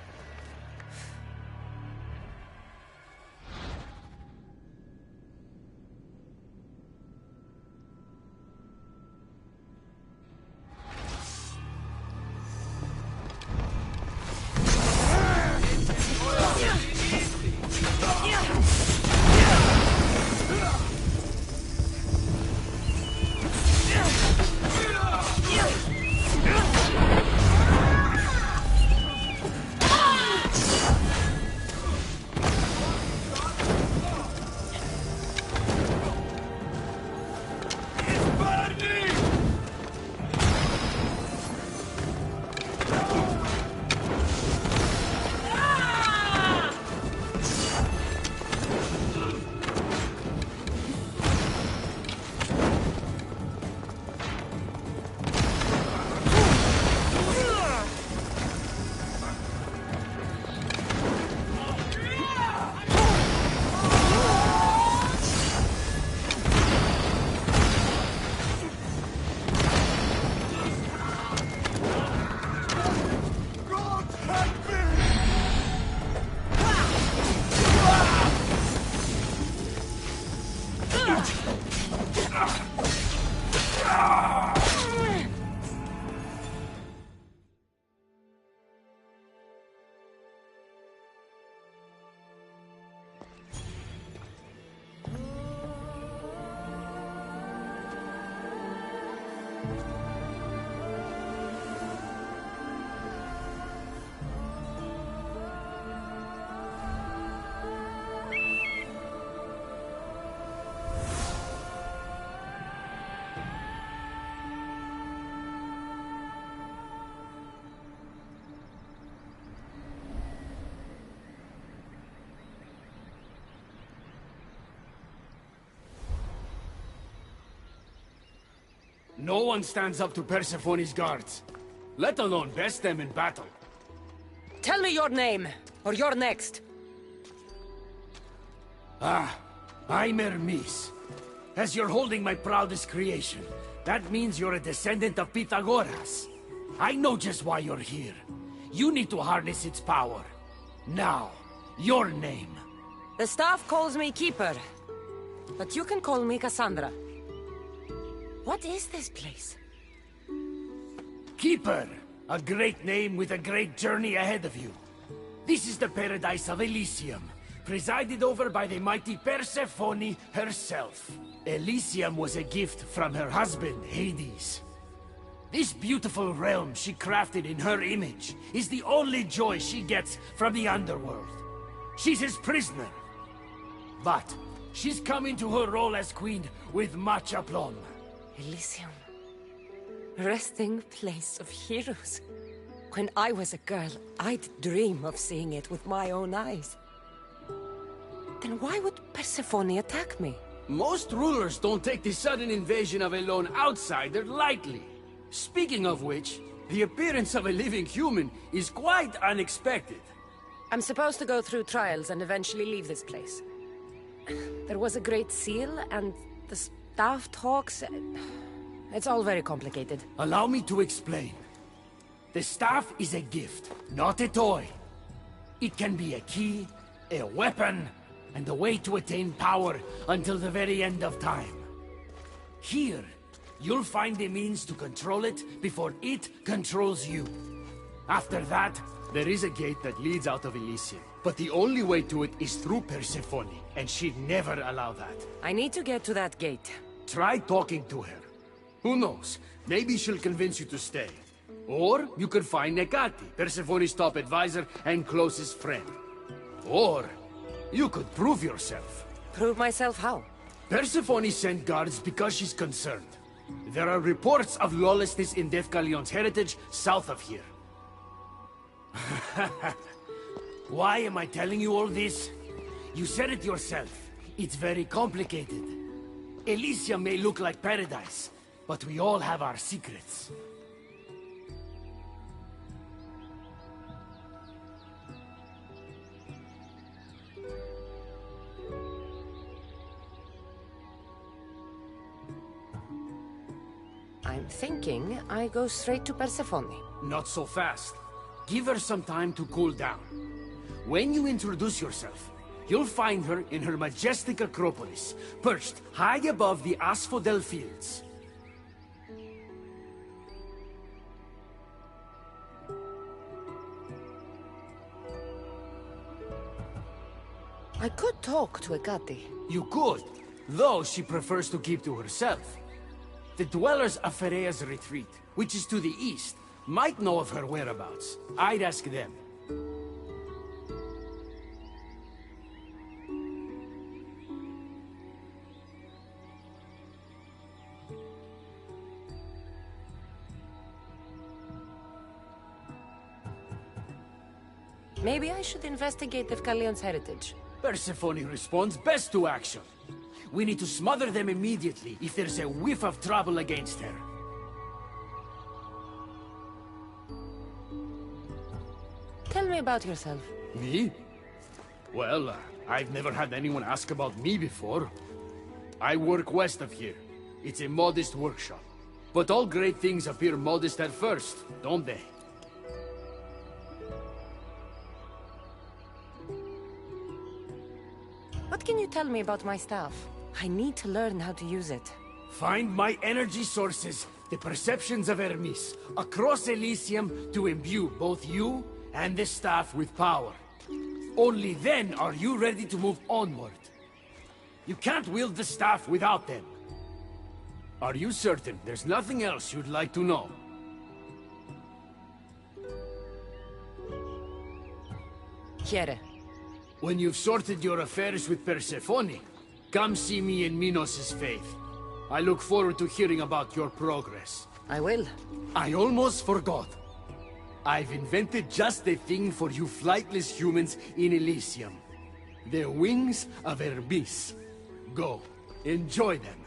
L: No one stands up to Persephone's guards, let alone best them in battle.
H: Tell me your name, or you're next.
L: I'm Hermes. As you're holding my proudest creation, that means you're a descendant of Pythagoras. I know just why you're here. You need to harness its power. Now, your name.
H: The staff calls me Keeper, but you can call me Cassandra. What is this place?
L: Keeper, a great name with a great journey ahead of you. This is the paradise of Elysium, presided over by the mighty Persephone herself. Elysium was a gift from her husband, Hades. This beautiful realm she crafted in her image is the only joy she gets from the underworld. She's his prisoner. But she's come into her role as queen with much aplomb.
H: Elysium. Resting place of heroes. When I was a girl, I'd dream of seeing it with my own eyes. Then why would Persephone attack me?
L: Most rulers don't take the sudden invasion of a lone outsider lightly. Speaking of which, the appearance of a living human is quite unexpected.
H: I'm supposed to go through trials and eventually leave this place. There was a great seal, and the staff talks... It's all very complicated.
L: Allow me to explain. The staff is a gift, not a toy. It can be a key, a weapon, and a way to attain power until the very end of time. Here, you'll find the means to control it before it controls you. After that, there is a gate that leads out of Elysium. But the only way to it is through Persephone, and she'd never allow that.
H: I need to get to that gate.
L: Try talking to her. Who knows? Maybe she'll convince you to stay. Or you could find Nekati, Persephone's top advisor and closest friend. Or you could prove yourself.
H: Prove myself how?
L: Persephone sent guards because she's concerned. There are reports of lawlessness in Defkalion's heritage south of here. Why am I telling you all this? You said it yourself. It's very complicated. Elysium may look like paradise, but we all have our secrets.
H: I'm thinking I go straight to Persephone.
L: Not so fast. Give her some time to cool down. When you introduce yourself, you'll find her in her majestic acropolis, perched high above the asphodel fields.
H: I could talk to Ekati.
L: You could, though she prefers to keep to herself. The dwellers of Pherea's retreat, which is to the east, might know of her whereabouts. I'd ask them.
H: Maybe I should investigate Defkalion's heritage.
L: Persephone responds best to action. We need to smother them immediately if there's a whiff of trouble against her.
H: Tell me about yourself.
L: Me? Well, I've never had anyone ask about me before. I work west of here. It's a modest workshop. But all great things appear modest at first, don't they?
H: What can you tell me about my staff? I need to learn how to use it.
L: Find my energy sources, the perceptions of Hermes, across Elysium to imbue both you and the staff with power. Only then are you ready to move onward. You can't wield the staff without them. Are you certain there's nothing else you'd like to know?
H: Chiere.
L: When you've sorted your affairs with Persephone, come see me in Minos' faith. I look forward to hearing about your progress.
H: I will.
L: I almost forgot. I've invented just the thing for you flightless humans in Elysium. The wings of Hermes. Go, enjoy them.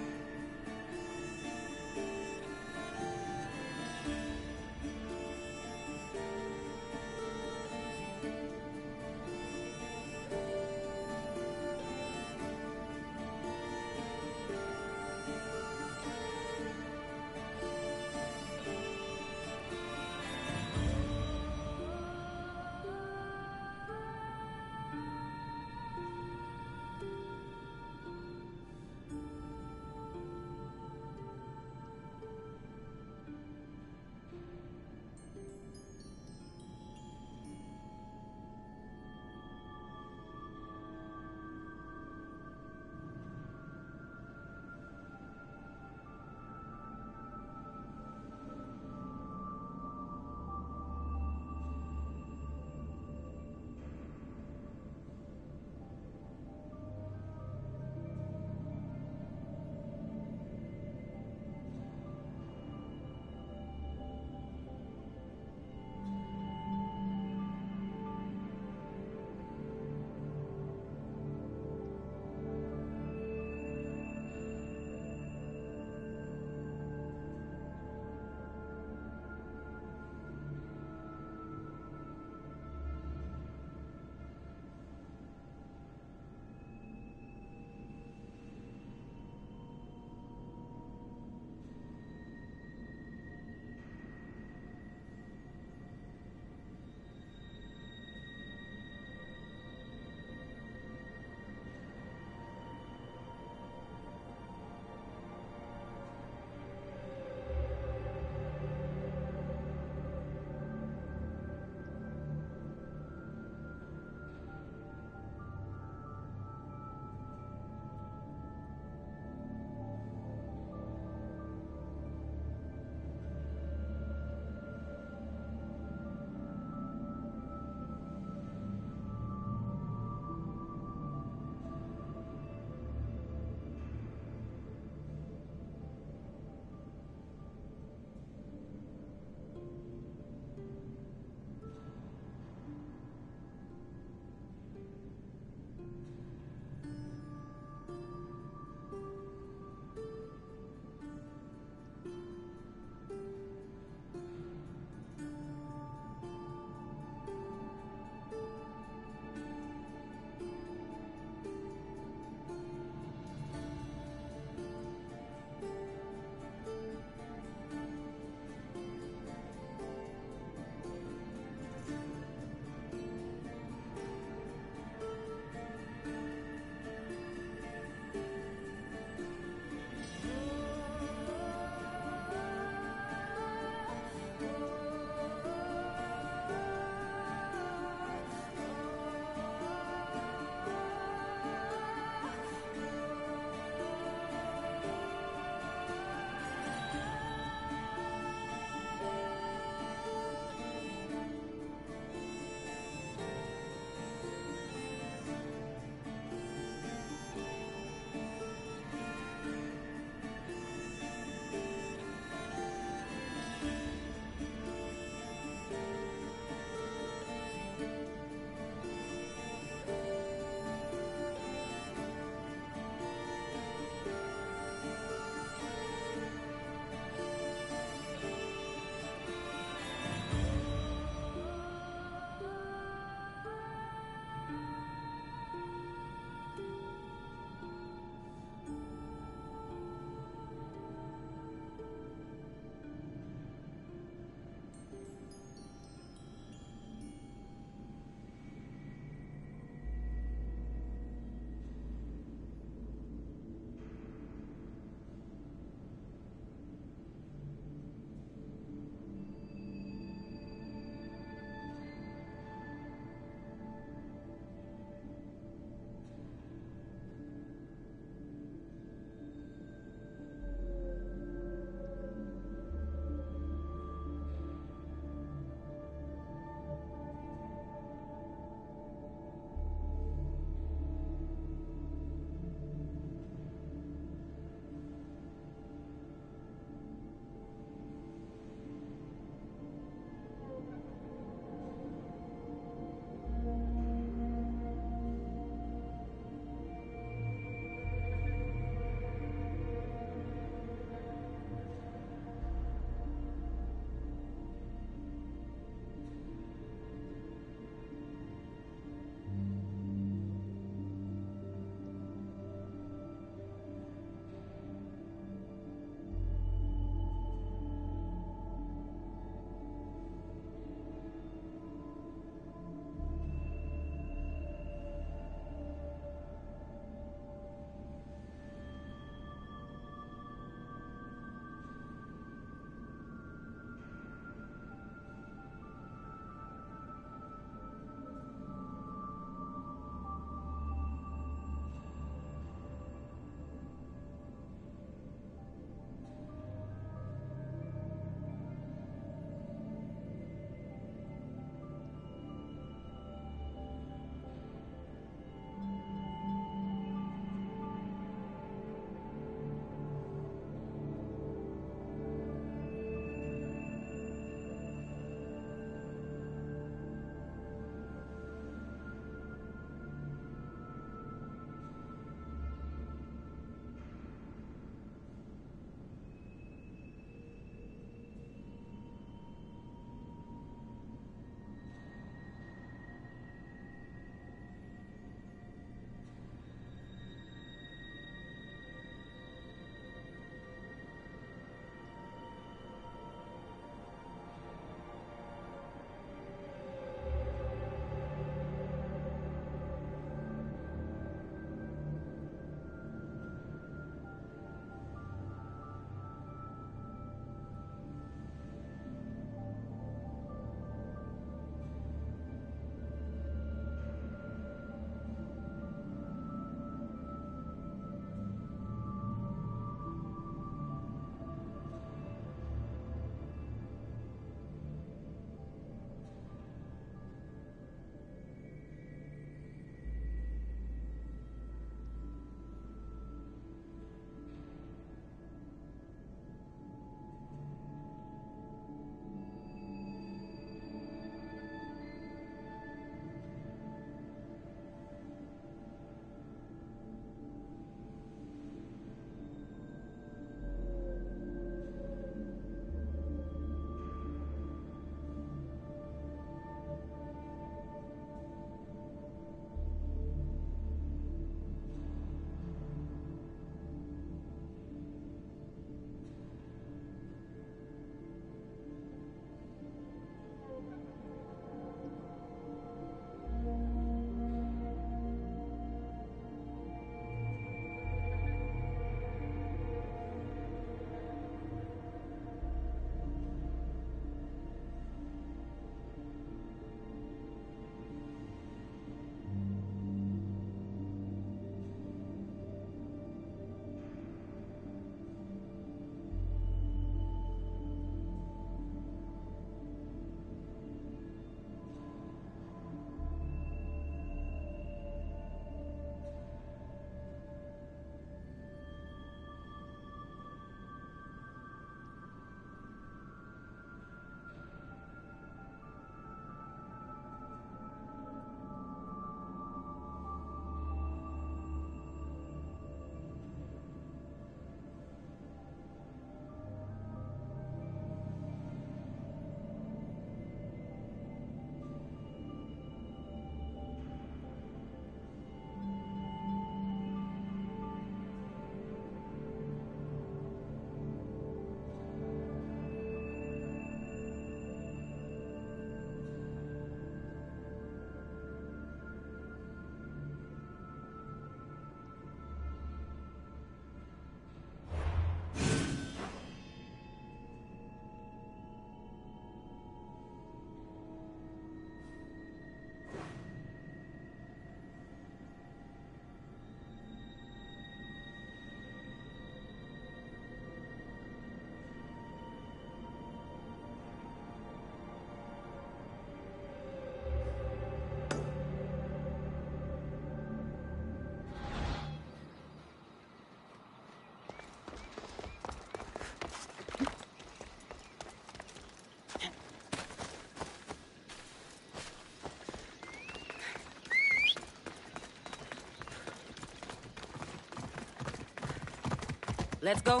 A: Let's go.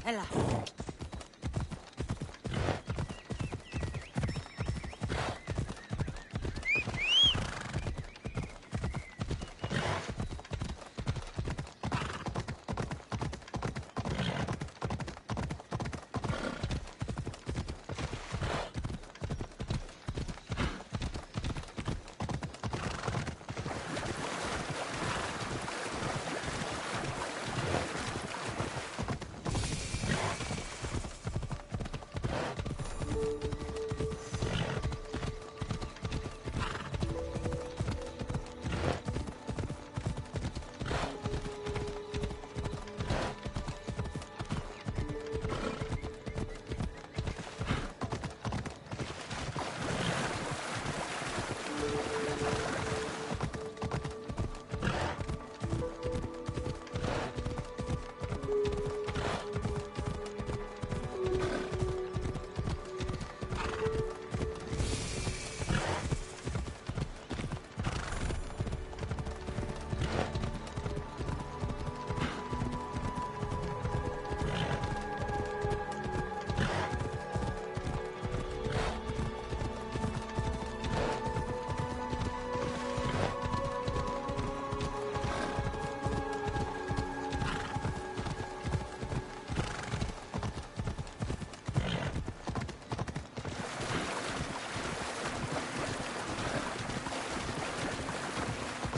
A: Ella.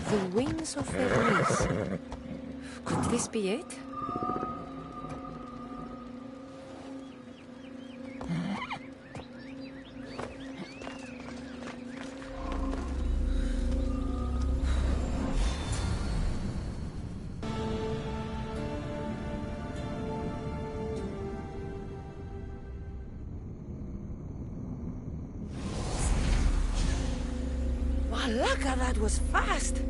H: The wings of Eloise. Could this be it? Malaka, that was fast!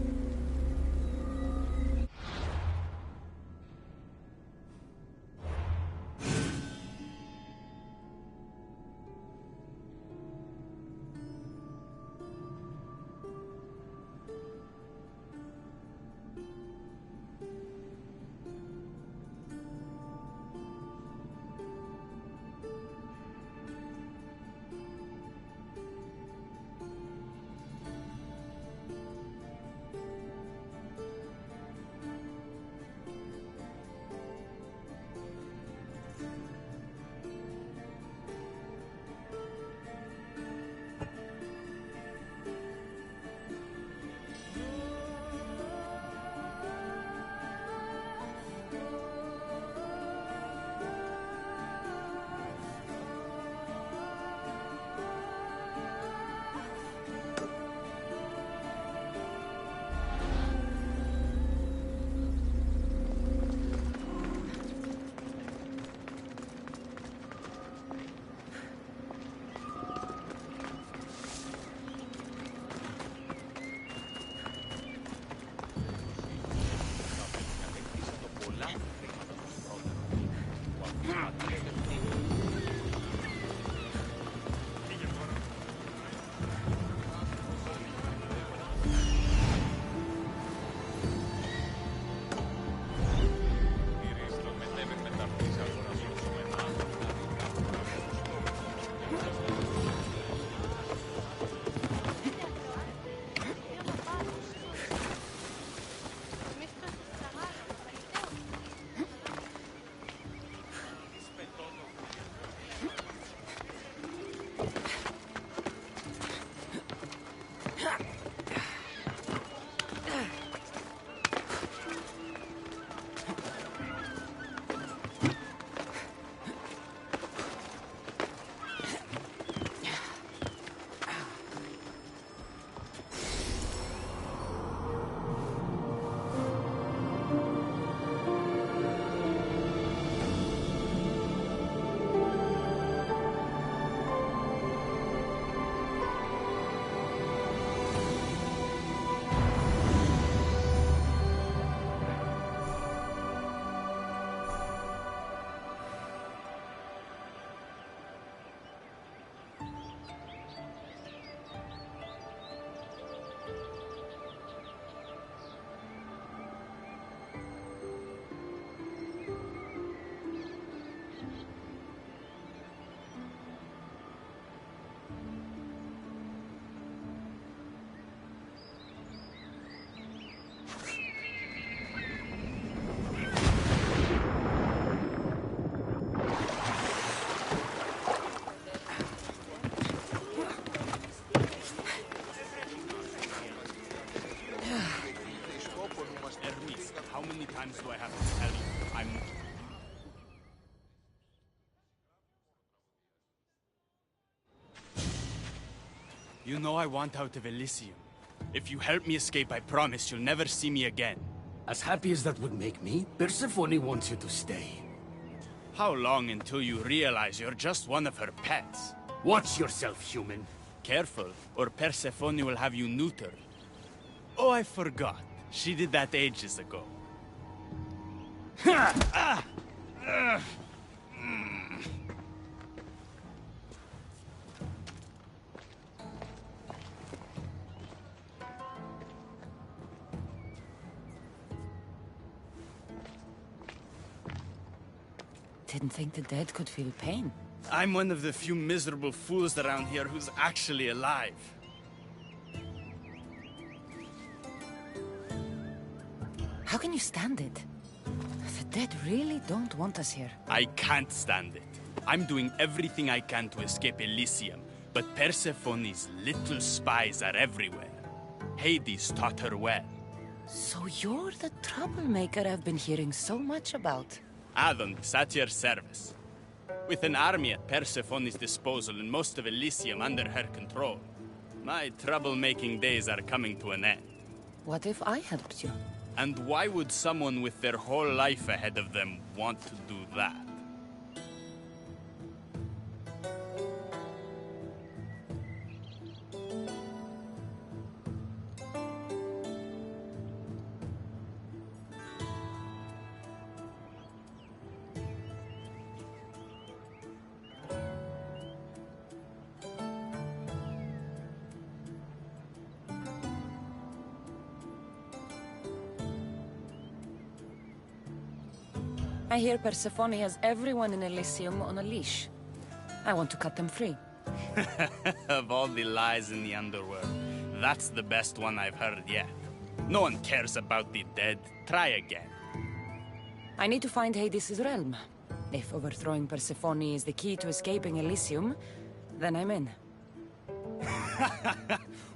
M: times do I have to tell you? I'm... You know I want out of Elysium. If you help me escape, I promise you'll never see me again.
L: As happy as that would make me, Persephone wants you to stay.
M: How long until you realize you're just one of her pets?
L: Watch yourself, human.
M: Careful, or Persephone will have you neutered. Oh, I forgot. She did that ages ago.
H: Didn't think the dead could feel pain.
M: I'm one of the few miserable fools around here who's actually alive.
H: How can you stand it? The dead really don't want us here.
M: I can't stand it. I'm doing everything I can to escape Elysium, but Persephone's little spies are everywhere. Hades taught her well.
H: So you're the troublemaker I've been hearing so much about.
M: Adonis, at your service. With an army at Persephone's disposal and most of Elysium under her control, my troublemaking days are coming to an end.
H: What if I helped you?
M: And why would someone with their whole life ahead of them want to do that?
H: I hear Persephone has everyone in Elysium on a leash. I want to cut them free.
M: Of all the lies in the underworld, that's the best one I've heard yet. No one cares about the dead. Try again.
H: I need to find Hades' realm. If overthrowing Persephone is the key to escaping Elysium, then I'm in.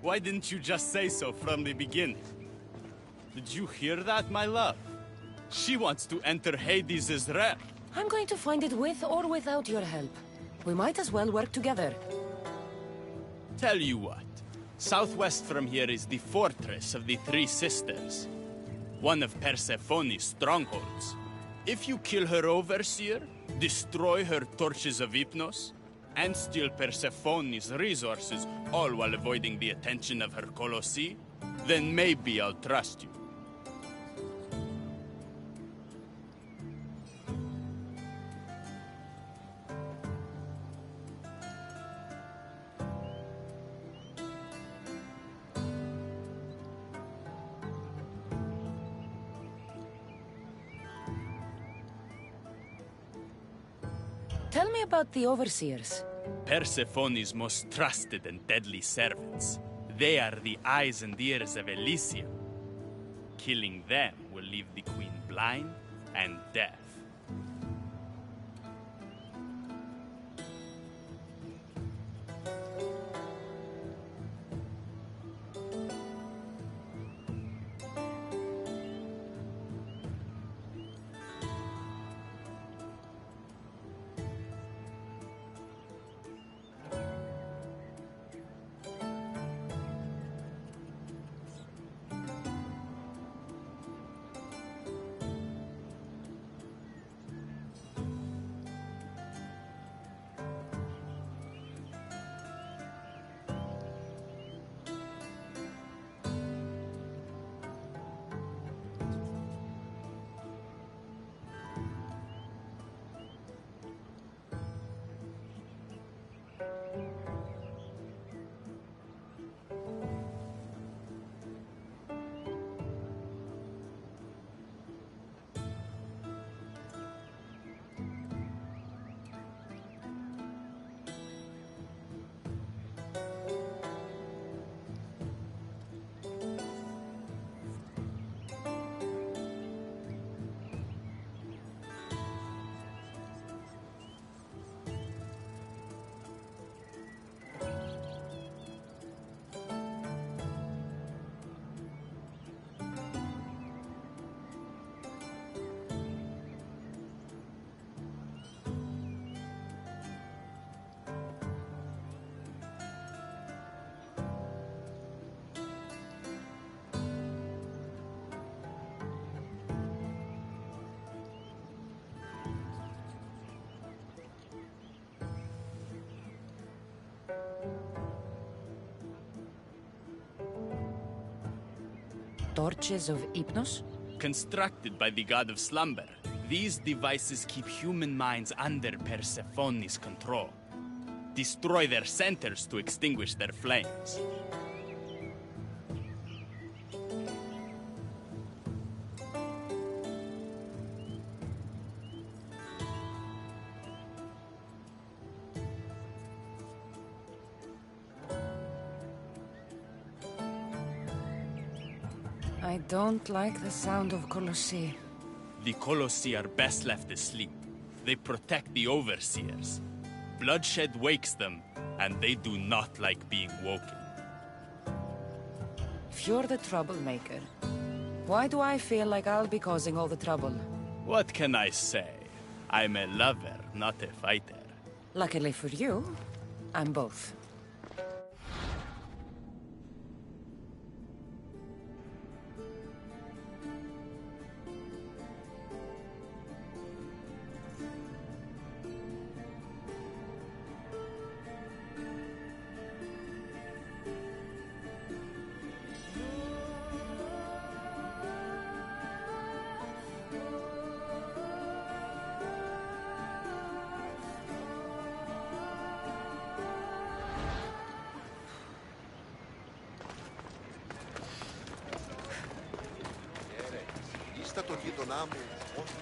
M: Why didn't you just say so from the beginning? Did you hear that, my love? She wants to enter Hades' realm.
H: I'm going to find it with or without your help. We might as well work together.
M: Tell you what. Southwest from here is the fortress of the Three Sisters. One of Persephone's strongholds. If you kill her overseer, destroy her torches of Hypnos, and steal Persephone's resources, all while avoiding the attention of her Colossi, then maybe I'll trust you.
H: Tell me about the Overseers.
M: Persephone's most trusted and deadly servants. They are the eyes and ears of Elysium. Killing them will leave the Queen blind and deaf.
H: torches of Hypnos?
M: Constructed by the god of slumber, these devices keep human minds under Persephone's control. Destroy their centers to extinguish their flames.
H: I don't like the sound of Colossi.
M: The Colossi are best left asleep. They protect the overseers. Bloodshed wakes them, and they do not like being woken.
H: If you're the troublemaker, why do I feel like I'll be causing all the trouble?
M: What can I say? I'm a lover, not a fighter.
H: Luckily for you, I'm both.
J: Στα το γείτονά μου, όχι.